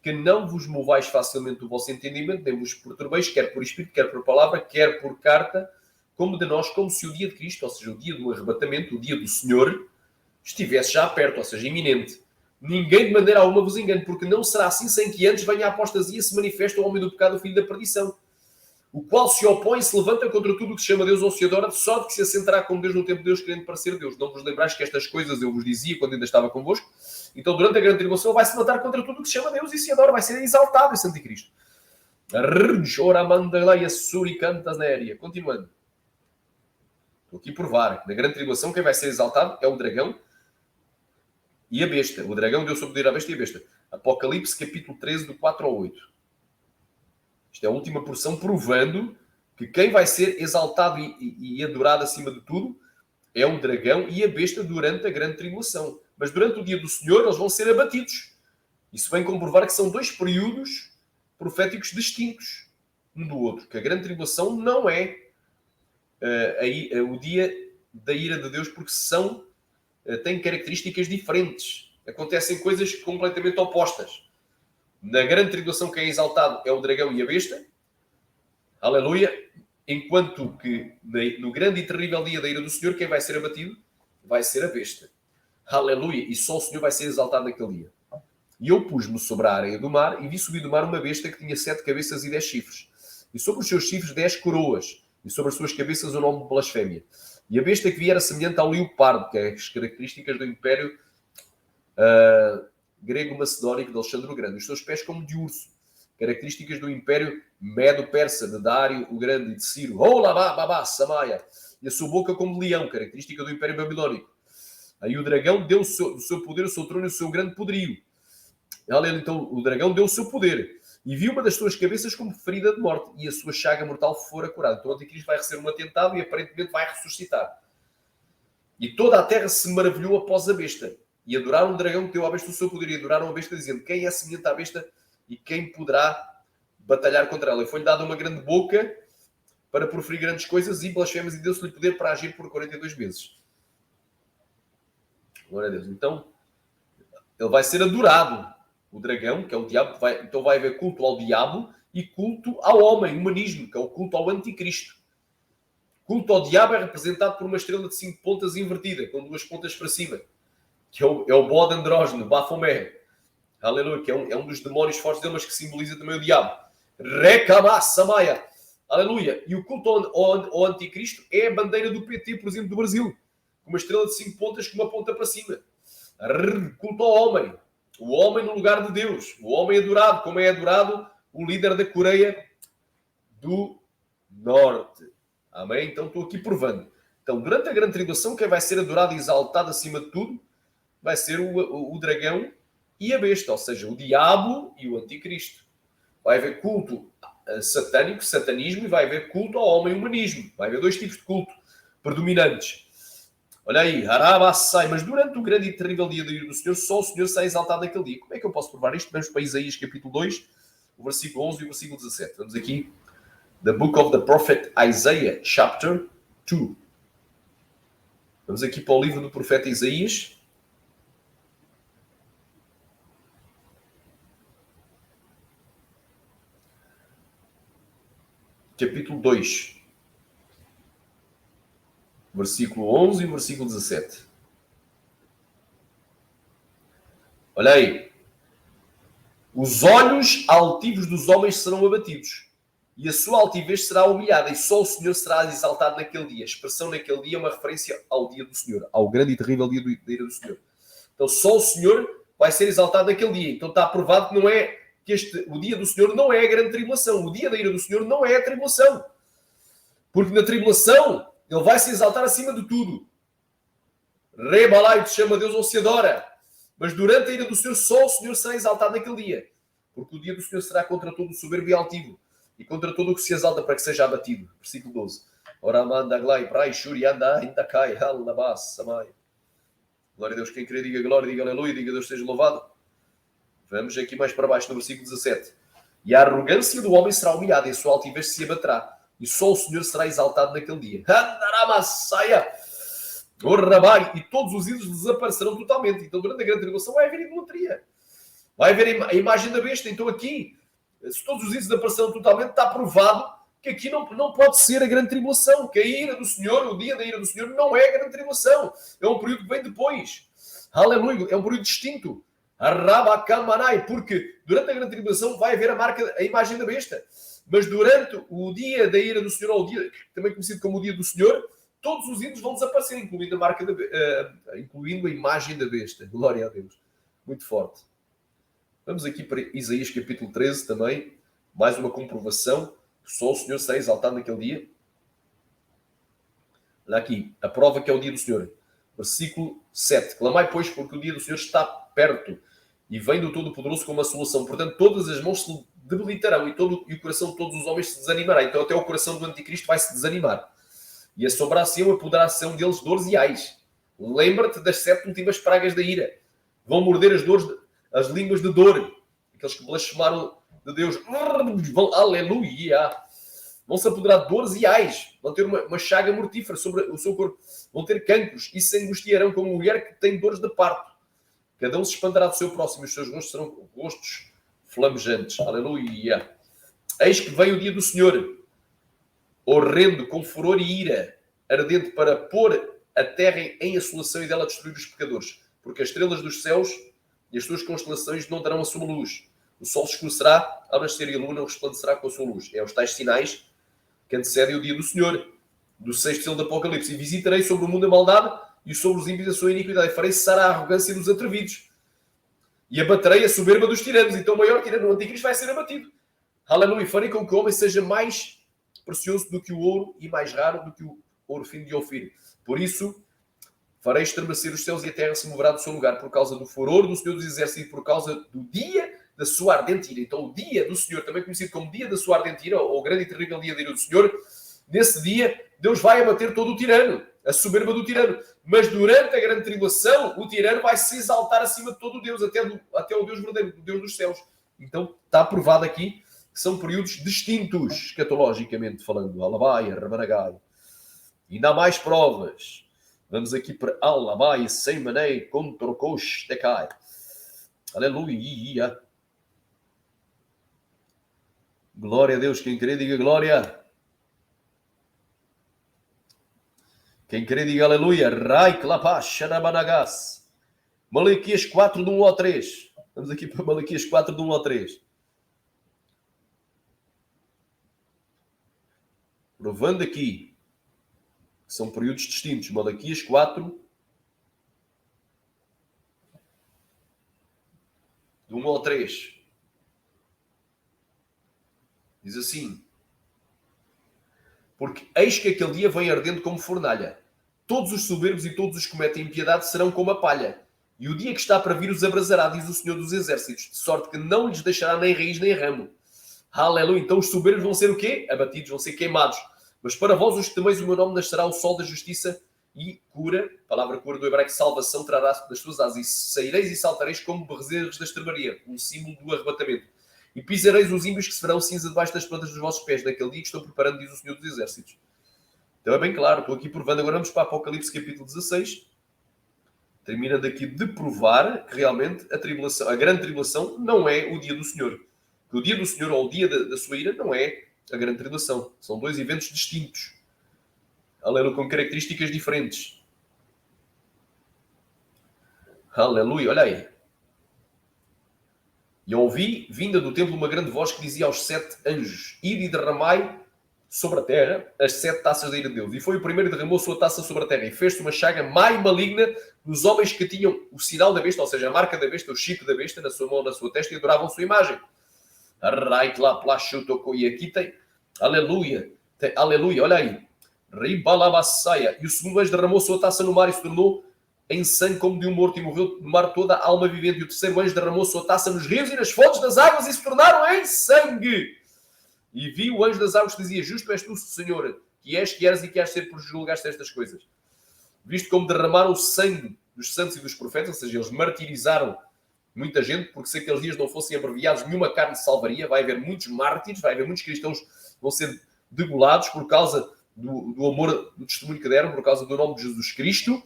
que não vos movais facilmente do vosso entendimento, nem vos perturbeis, quer por espírito, quer por palavra, quer por carta, como de nós, como se o dia de Cristo, ou seja, o dia do arrebatamento, o dia do Senhor, estivesse já perto, ou seja, iminente. Ninguém de maneira alguma vos engane, porque não será assim sem que antes venha a apostasia, se manifeste o homem do pecado, o filho da perdição, o qual se opõe e se levanta contra tudo o que se chama Deus ou se adora, de sorte que se assentará como Deus no tempo de Deus, querendo parecer Deus. Não vos lembrais que estas coisas eu vos dizia quando ainda estava convosco? Então, durante a grande tribulação, vai se levantar contra tudo o que se chama Deus e se adora, vai ser exaltado esse anticristo. Continuando. Estou aqui a provar que na grande tribulação quem vai ser exaltado é o dragão e a besta. O dragão deu seu poder à besta e a besta. Apocalipse capítulo 13, do 4 ao 8. Isto é a última porção provando que quem vai ser exaltado e adorado acima de tudo é o dragão e a besta durante a grande tribulação. Mas durante o dia do Senhor eles vão ser abatidos. Isso vem comprovar que são dois períodos proféticos distintos um do outro. Que a grande tribulação não é o dia da ira de Deus, porque têm características diferentes. Acontecem coisas completamente opostas. Na grande tribulação quem é exaltado é o dragão e a besta. Aleluia. Enquanto que no grande e terrível dia da ira do Senhor, quem vai ser abatido vai ser a besta. Aleluia. E só o Senhor vai ser exaltado naquele dia. E eu pus-me sobre a areia do mar e vi subir do mar uma besta que tinha 7 cabeças e 10 chifres. E sobre os seus chifres 10 coroas. E sobre as suas cabeças o nome de blasfémia. E a besta que viera semelhante ao leopardo, que é as características do império grego-macedónico de Alexandre o Grande. Os seus pés como de urso. Características do império medo-persa de Dário o Grande e de Ciro. Babá, Samaia. E a sua boca como de leão. Característica do império babilónico. Aí o dragão deu o seu poder, o seu trono e o seu grande poderio. Então o dragão deu o seu poder. E viu uma das suas cabeças como ferida de morte. E a sua chaga mortal fora curada. Então o anticristo vai receber um atentado e aparentemente vai ressuscitar. E toda a terra se maravilhou após a besta. E adoraram o dragão que deu à besta o seu poder. E adoraram a besta dizendo: quem é semelhante à besta e quem poderá batalhar contra ela? E foi-lhe dada uma grande boca para proferir grandes coisas e blasfemas. E deu-se-lhe poder para agir por 42 meses. Glória a Deus. Então, ele vai ser adorado. O dragão, que é o diabo, então vai haver culto ao diabo e culto ao homem, humanismo, que é o culto ao anticristo. Culto ao diabo é representado por uma estrela de 5 pontas invertida, com 2 pontas para cima, que é o bode andrógeno, Baphomet. Aleluia, que é um dos demónios fortes dele, mas que simboliza também o diabo. Rekama Samaya. Aleluia. E o culto ao anticristo é a bandeira do PT, por exemplo, do Brasil, com uma estrela de 5 pontas com uma ponta para cima. Culto ao homem. O homem no lugar de Deus. O homem adorado, como é adorado o líder da Coreia do Norte. Amém? Então estou aqui provando. Então, durante a grande tribulação, quem vai ser adorado e exaltado acima de tudo vai ser o dragão e a besta, ou seja, o diabo e o anticristo. Vai haver culto satânico, satanismo, e vai haver culto ao homem, humanismo. Vai haver 2 tipos de culto predominantes. Olha aí, Harabassai, mas durante o grande e terrível dia do Senhor, só o Senhor será exaltado naquele dia. Como é que eu posso provar isto? Vamos para Isaías capítulo 2, o versículo 11 e o versículo 17. Vamos aqui, the book of the prophet Isaiah, chapter 2. Vamos aqui para o livro do profeta Isaías. Capítulo 2. Versículo 11 e o versículo 17. Olha aí. Os olhos altivos dos homens serão abatidos, e a sua altivez será humilhada, e só o Senhor será exaltado naquele dia. A expressão naquele dia é uma referência ao dia do Senhor, ao grande e terrível dia da ira do Senhor. Então só o Senhor vai ser exaltado naquele dia. Então está provado que não é que o dia do Senhor não é a grande tribulação. O dia da ira do Senhor não é a tribulação. Porque na tribulação ele vai se exaltar acima de tudo. Rebalai te chama Deus ou se adora. Mas durante a ira do Senhor, só o Senhor será exaltado naquele dia. Porque o dia do Senhor será contra todo o soberbo e altivo. E contra todo o que se exalta para que seja abatido. Versículo 12. Ora manda glai prai shuri anda indakai halabas samai. Glória a Deus. Quem crê diga glória, diga aleluia, diga Deus seja louvado. Vamos aqui mais para baixo no versículo 17. E a arrogância do homem será humilhada e a sua altivez se abaterá. E só o Senhor será exaltado naquele dia. Andaramasaia. O rabai, e todos os ídolos desaparecerão totalmente. Então, durante a grande tribulação, vai haver idolatria. Vai haver a imagem da besta. Então, aqui, se todos os ídolos desaparecerão totalmente, está provado que aqui não pode ser a grande tribulação. Que a ira do Senhor, o dia da ira do Senhor, não é a grande tribulação. É um período que vem depois. Aleluia. É um período distinto. Arrabacamanai, porque durante a grande tribulação vai haver a imagem da besta. Mas durante o dia da ira do Senhor, ou o dia, também conhecido como o dia do Senhor, todos os ídolos vão desaparecer, incluindo incluindo a imagem da besta. Glória a Deus. Muito forte. Vamos aqui para Isaías capítulo 13 também. Mais uma comprovação que só o Senhor será exaltado naquele dia. Olha aqui, a prova que é o dia do Senhor. Versículo 7. Clamai, pois, porque o dia do Senhor está perto e vem do Todo-Poderoso com uma solução. Portanto, todas as mãos se debilitarão e o coração de todos os homens se desanimará. Então, até o coração do anticristo vai se desanimar. E assombração apoderação deles dores e ais. Lembra-te das 7 últimas pragas da ira. Vão morder as línguas de dor. Aqueles que blasfemaram de Deus. Aleluia! Vão-se apoderar de dores e ais. Vão ter uma chaga mortífera sobre o seu corpo. Vão ter cancros e se angustiarão como mulher que tem dores de parto. Cada um se espantará do seu próximo e os seus rostos serão rostos flamejantes. Aleluia! Eis que vem o dia do Senhor, horrendo, com furor e ira, ardente, para pôr a terra em assolação e dela destruir os pecadores. Porque as estrelas dos céus e as suas constelações não darão a sua luz. O sol se escurecerá ao nascer e a lua resplandecerá com a sua luz. É os tais sinais que antecedem o dia do Senhor, do 6º selo do Apocalipse. E visitarei sobre o mundo a maldade e sobre os ímpios a sua iniquidade. E farei cessar a arrogância dos atrevidos. E abaterei a soberba dos tiranos. Então o maior tirano, o anticristo, vai ser abatido. Aleluia. Farei com que o homem seja mais precioso do que o ouro e mais raro do que o ouro fino de Ofir. Por isso, farei estremecer os céus e a terra se moverá do seu lugar por causa do furor do Senhor dos Exércitos e por causa do dia da sua ardente ira. Então, o dia do Senhor, também conhecido como dia da sua ardente ira, ou o grande e terrível dia da ira do Senhor, nesse dia, Deus vai abater todo o tirano, a soberba do tirano. Mas durante a grande tribulação, o tirano vai se exaltar acima de todo o Deus, até o Deus verdadeiro, o Deus dos céus. Então, está provado aqui que são períodos distintos, escatologicamente falando. Alabai, Ramanagai. E ainda há mais provas. Vamos aqui para Alabai, Seimanei, Controcosh, Tekai. Aleluia. Glória a Deus. Quem crê, diga glória. Quem crê, diga aleluia. Rai, Klapash, Shadabanagas. Malaquias 4, de 1 ao 3. Vamos aqui para Malaquias 4, de 1 ao 3. Provando aqui que são períodos distintos. Malaquias 4, de 1 ao 3. Diz assim: porque eis que aquele dia vem ardendo como fornalha. Todos os soberbos e todos os que cometem impiedade serão como a palha. E o dia que está para vir os abrasará, diz o Senhor dos Exércitos, de sorte que não lhes deixará nem raiz nem ramo. Aleluia. Então os soberbos vão ser o quê? Abatidos, vão ser queimados. Mas para vós, os que temeis o meu nome, nascerá o sol da justiça e cura, a palavra cura do hebraico salvação, trará das suas asas, e saireis e saltareis como bezerros da estrebaria, um símbolo do arrebatamento. E pisareis os ímpios que se farão cinza debaixo das plantas dos vossos pés, naquele dia que estou preparando, diz o Senhor dos Exércitos. Então é bem claro, estou aqui provando. Agora vamos para Apocalipse capítulo 16, terminando aqui de provar que realmente a grande tribulação não é o dia do Senhor. Que o dia do Senhor ou o dia da sua ira não é a grande tribulação. São dois eventos distintos. Aleluia, com características diferentes. Aleluia, olha aí. E ouvi, vinda do templo, uma grande voz que dizia aos 7 anjos: ide e derramai sobre a terra as 7 taças da ira de Deus. E foi o primeiro que derramou sua taça sobre a terra. E fez-se uma chaga má e maligna nos homens que tinham o sinal da besta, ou seja, a marca da besta, o chip da besta, na sua mão, na sua testa, e adoravam sua imagem. E aqui tem, aleluia, olha aí. Ribalabassaia. E o segundo anjo derramou sua taça no mar e se tornou em sangue como de um morto, e morreu no mar toda a alma vivente. E o terceiro anjo derramou sua taça nos rios e nas fontes das águas e se tornaram em sangue. E vi o anjo das águas que dizia: justo és tu, Senhor, que és, que eras e que has de ser, por julgaste estas coisas. Visto como derramaram o sangue dos santos e dos profetas, ou seja, eles martirizaram muita gente, porque se aqueles dias não fossem abreviados, nenhuma carne salvaria. Vai haver muitos mártires, vai haver muitos cristãos que vão ser degolados por causa do amor, do testemunho que deram, por causa do nome de Jesus Cristo.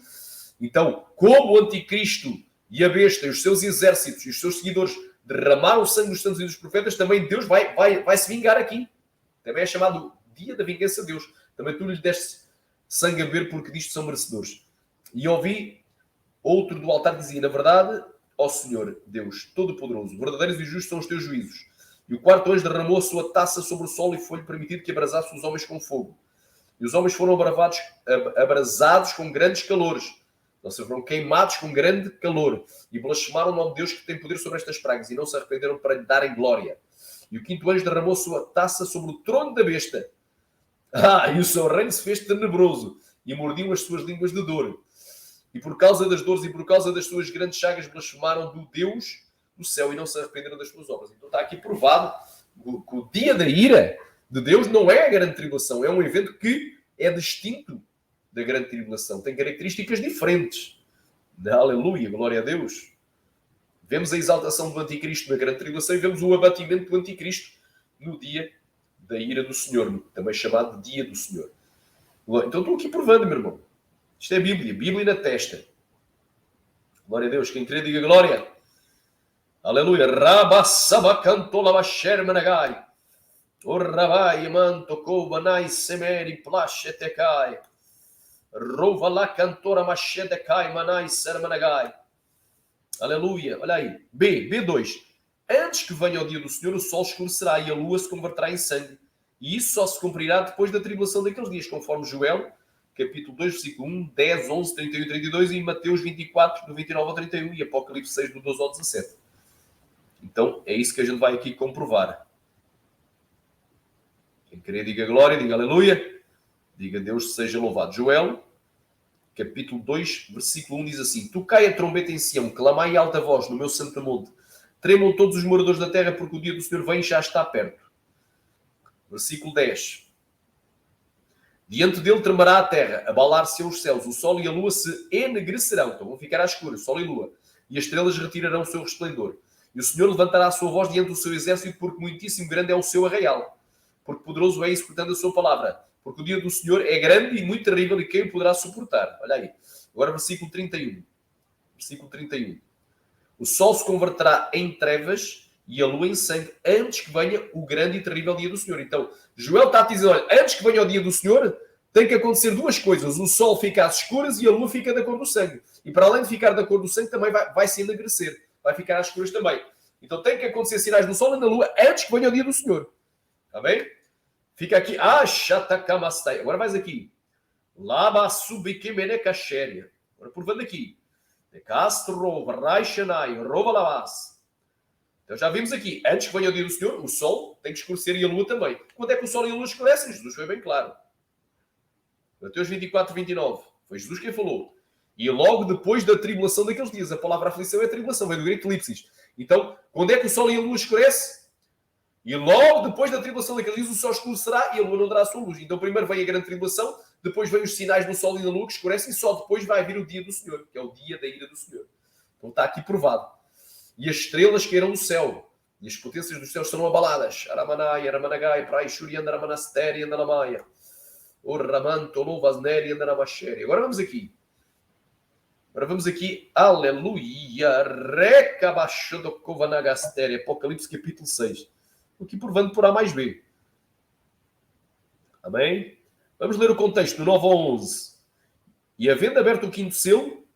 Então, como o anticristo e a besta e os seus exércitos e os seus seguidores derramaram o sangue dos santos e dos profetas, também Deus vai se vingar aqui. Também é chamado dia da vingança de Deus. Também tu lhe deste sangue a beber, porque disto são merecedores. E ouvi outro do altar que dizia: na verdade, ó Senhor Deus Todo-Poderoso, verdadeiros e justos são os teus juízos. E o quarto anjo derramou a sua taça sobre o sol, e foi-lhe permitido que abrasasse os homens com fogo. E os homens foram abrasados com grandes calores. Ou seja, foram queimados com grande calor. E blasfemaram o nome de Deus, que tem poder sobre estas pragas, e não se arrependeram para lhe darem glória. E o quinto anjo derramou a sua taça sobre o trono da besta. E o seu reino se fez tenebroso, e mordiam as suas línguas de dor. E por causa das dores e por causa das suas grandes chagas blasfemaram do Deus do céu e não se arrependeram das suas obras. Então está aqui provado que o dia da ira de Deus não é a grande tribulação. É um evento que é distinto da grande tribulação. Tem características diferentes. Aleluia, glória a Deus. Vemos a exaltação do anticristo na grande tribulação e vemos o abatimento do anticristo no dia da ira do Senhor, também chamado de dia do Senhor. Então estou aqui provando, meu irmão. Isto é Bíblia. Bíblia na testa. Glória a Deus. Quem crê, diga glória. Aleluia. Rabassabacantolavashermanagai. O Rabai manto banai semeri plachetekai. Rovala cantora machedekai manai sermanagai. Aleluia. Olha aí. B2. Antes que venha o dia do Senhor, o sol escurecerá e a lua se converterá em sangue. E isso só se cumprirá depois da tribulação daqueles dias, conforme Joel, capítulo 2, versículo 1, 10, 11, 31 e 32, e Mateus 24, do 29 ao 31, e Apocalipse 6, do 12 ao 17. Então, é isso que a gente vai aqui comprovar. Quem querer, diga glória, diga aleluia, diga Deus seja louvado. Joel, capítulo 2, versículo 1, diz assim: tocai a trombeta em Sião, clamai em alta voz no meu santo monte. Tremam todos os moradores da terra, porque o dia do Senhor vem e já está perto. Versículo 10. Diante dele tremerá a terra, abalar-se os céus, o sol e a lua se enegrecerão, então vão ficar às escuras, sol e lua, e as estrelas retirarão o seu resplendor. E o Senhor levantará a sua voz diante do seu exército, porque muitíssimo grande é o seu arraial, porque poderoso é executando a sua palavra, porque o dia do Senhor é grande e muito terrível, e quem o poderá suportar? Olha aí. Agora versículo 31. Versículo 31. O sol se converterá em trevas e a lua em sangue, antes que venha o grande e terrível dia do Senhor. Então, Joel está a dizer: olha, antes que venha o dia do Senhor, tem que acontecer duas coisas. O sol fica às escuras e a lua fica da cor do sangue. E para além de ficar da cor do sangue, também vai se enegrecer. Vai ficar às escuras também. Então tem que acontecer sinais do sol e da lua antes que venha o dia do Senhor. Está bem? Fica aqui. Shatakamastai. Agora vais aqui. Labasubikimenekasheria. Agora provando aqui. De Castro, Raishanai, Rovalavas. Então já vimos aqui, antes que venha o dia do Senhor, o sol tem que escurecer e a lua também. Quando é que o sol e a lua escurecem? Jesus foi bem claro. Mateus 24, 29. Foi Jesus quem falou. E logo depois da tribulação daqueles dias. A palavra aflição é tribulação, vem do grego elipsis. Então, quando é que o sol e a lua escurecem? E logo depois da tribulação daqueles dias, o sol escurecerá e a lua não dará a sua luz. Então primeiro vem a grande tribulação, depois vêm os sinais do sol e da lua que escurecem, e só depois vai vir o dia do Senhor, que é o dia da ira do Senhor. Então está aqui provado. E as estrelas caíram do céu, e as potências dos céus serão abaladas. Aramanai, Aramanagai, Praishuri, Andaramanaster, Andaramaya. O Ramanto, Louvasneri, Andaramacheri. Agora vamos aqui. Aleluia. Recabachadokovanagaster. Apocalipse capítulo 6. Aqui provando por A mais B. Amém? Vamos ler o contexto do 9 ao 11. E havendo aberto o quinto selo,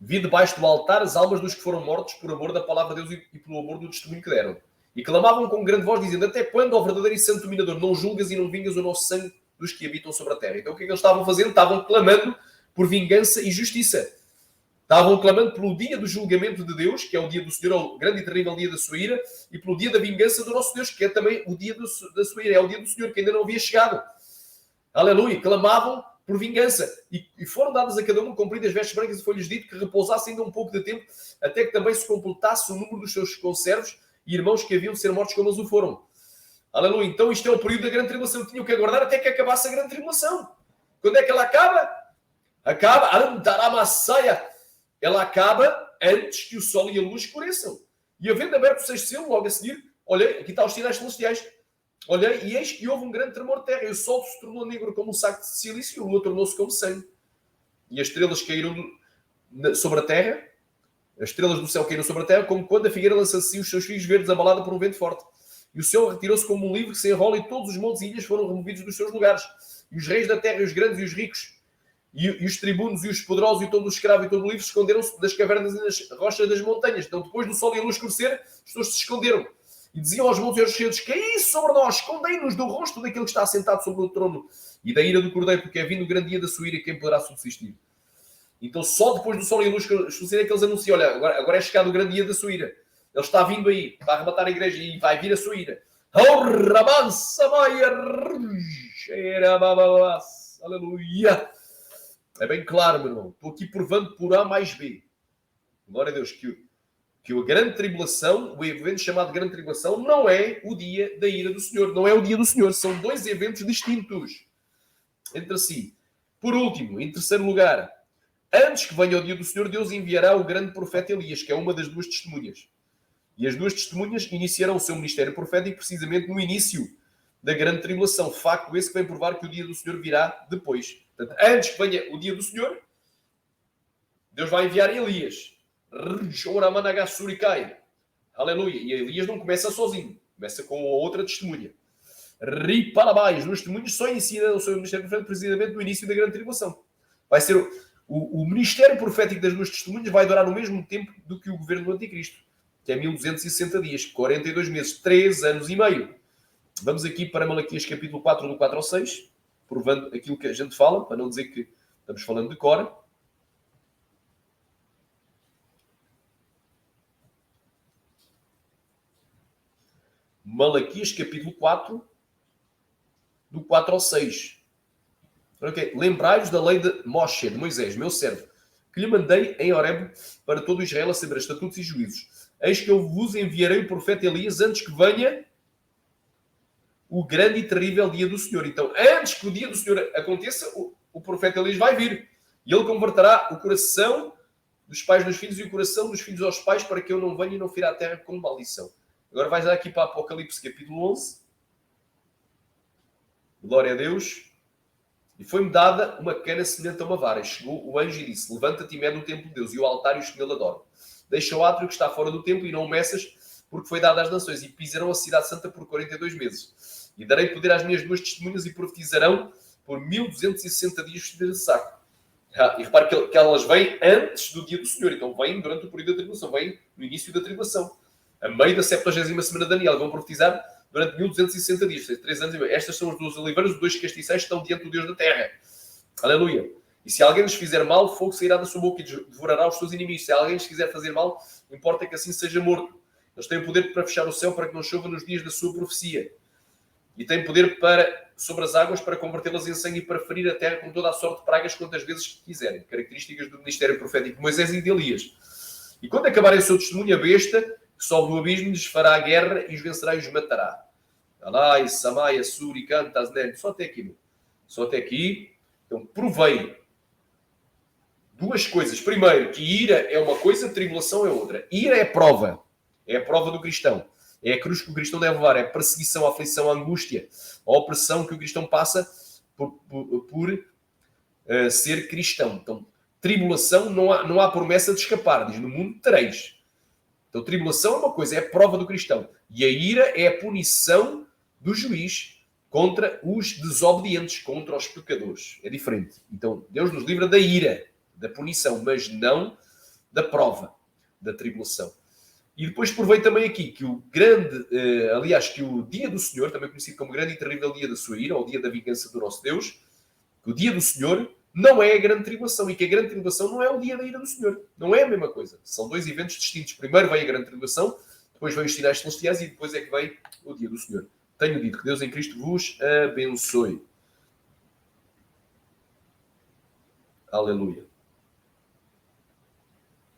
vi debaixo do altar as almas dos que foram mortos por amor da palavra de Deus e pelo amor do testemunho que deram. E clamavam com grande voz, dizendo: até quando, ó verdadeiro e santo dominador, não julgas e não vingas o nosso sangue dos que habitam sobre a terra? Então o que é que eles estavam fazendo? Estavam clamando por vingança e justiça. Estavam clamando pelo dia do julgamento de Deus, que é o dia do Senhor, o grande e terrível dia da sua ira, e pelo dia da vingança do nosso Deus, que é também o dia da sua ira, é o dia do Senhor, que ainda não havia chegado. Aleluia! Clamavam por vingança. E foram dadas a cada um compridas vestes brancas, e foi-lhes dito que repousasse ainda um pouco de tempo, até que também se completasse o número dos seus conservos e irmãos que haviam de ser mortos como eles o foram. Aleluia! Então isto é o período da grande tribulação. Tinham que aguardar até que acabasse a grande tribulação. Quando é que ela acaba? Ela acaba antes que o sol e a lua escureçam. E havendo aberto o sexto selo, logo a seguir, olhei, aqui está os sinais celestiais. Olhei, e eis que houve um grande tremor de terra, e o sol se tornou negro como um saco de silício, e a lua tornou-se como sangue. E as estrelas caíram sobre a terra, as estrelas do céu caíram sobre a terra, como quando a figueira lança assim os seus fios verdes, abalada por um vento forte. E o céu retirou-se como um livro que se enrola, e todos os montes e ilhas foram removidos dos seus lugares. E os reis da terra, e os grandes e os ricos, e os tribunos e os poderosos e todo o escravo e todo o livre esconderam-se das cavernas e das rochas das montanhas. Então, depois do sol e a luz escurecer, as pessoas se esconderam. E diziam aos montes e aos rochedos: caí sobre nós, escondei-nos do rosto daquele que está sentado sobre o trono e da ira do Cordeiro, porque é vindo o grande dia da sua ira, quem poderá subsistir. Então, só depois do sol e a luz escurecer é que eles anunciam: olha, agora é chegado o grande dia da sua ira. Ele está vindo aí, para arrebatar a igreja, e vai vir a sua ira. Aleluia! É bem claro, meu irmão. Estou aqui provando por A mais B. Glória a Deus, que a grande tribulação, o evento chamado grande tribulação, não é o dia da ira do Senhor. Não é o dia do Senhor. São dois eventos distintos entre si. Por último, em terceiro lugar, antes que venha o dia do Senhor, Deus enviará o grande profeta Elias, que é uma das duas testemunhas. E as duas testemunhas iniciarão o seu ministério profético precisamente no início da grande tribulação. Facto esse que vem provar que o dia do Senhor virá depois. Portanto, antes que venha o dia do Senhor, Deus vai enviar Elias. Aleluia. E Elias não começa sozinho. Começa com outra testemunha. Riparabais. Os testemunhos só iniciam o seu ministério profético precisamente no início da grande tribulação. Vai ser o ministério profético das duas testemunhas vai durar no mesmo tempo do que o governo do Anticristo, que é 1260 dias, 42 meses, 3 anos e meio. Vamos aqui para Malaquias capítulo 4, do 4 ao 6, provando aquilo que a gente fala, para não dizer que estamos falando de cor. Malaquias capítulo 4, do 4 ao 6. Okay. Lembrai-vos da lei de Moshe, de Moisés, meu servo, que lhe mandei em Horeb para todo Israel a saber estatutos e juízos. Eis que eu vos enviarei o profeta Elias antes que venha o grande e terrível dia do Senhor. Então, antes que o dia do Senhor aconteça, o profeta Elias vai vir. E ele converterá o coração dos pais nos filhos e o coração dos filhos aos pais, para que eu não venha e não fira a terra com maldição. Agora vais aqui para Apocalipse capítulo 11. Glória a Deus. E foi-me dada uma cana semelhante a uma vara. Chegou o anjo e disse: levanta-te e mede o templo de Deus e o altar e os que nele adoram. Deixa o átrio que está fora do templo e não o meças, porque foi dado às nações. E pisarão a cidade santa por 42 meses. E darei poder às minhas duas testemunhas e profetizarão por 1260 dias de saco. E repare que elas vêm antes do dia do Senhor. Então vêm durante o período da tribulação. Vêm no início da tribulação. A meio da 70ª semana de Daniel. Vão profetizar durante 1260 dias. 3 anos e meio. Estas são as duas oliveiras, os dois castiçais que estão diante do Deus da terra. Aleluia. E se alguém lhes fizer mal, fogo sairá da sua boca e devorará os seus inimigos. Se alguém lhes quiser fazer mal, importa que assim seja morto. Eles têm o poder para fechar o céu para que não chova nos dias da sua profecia. E têm poder sobre as águas para convertê-las em sangue e para ferir a terra com toda a sorte de pragas quantas vezes quiserem. Características do ministério profético de Moisés e de Elias. E quando acabarem o seu testemunho, a besta que sobe do abismo lhes fará a guerra e os vencerá e os matará. Alai, Samai, Assur e Cantas, só até aqui. Só até aqui. Então, provei duas coisas. Primeiro, que ira é uma coisa, tribulação é outra. Ira é prova. É a prova do cristão. É a cruz que o cristão deve levar. É a perseguição, a aflição, a angústia, a opressão que o cristão passa por ser cristão. Então, tribulação, não há promessa de escapar. Diz, no mundo tereis. Então, tribulação é uma coisa, é a prova do cristão. E a ira é a punição do juiz contra os desobedientes, contra os pecadores. É diferente. Então, Deus nos livra da ira, da punição, mas não da prova, da tribulação. E depois provei também aqui que o grande, que o dia do Senhor, também conhecido como grande e terrível dia da sua ira, ou dia da vingança do nosso Deus, que o dia do Senhor não é a grande tribulação, e que a grande tribulação não é o dia da ira do Senhor. Não é a mesma coisa. São dois eventos distintos. Primeiro vem a grande tribulação, depois vem os sinais celestiais e depois é que vem o dia do Senhor. Tenho dito que Deus em Cristo vos abençoe. Aleluia.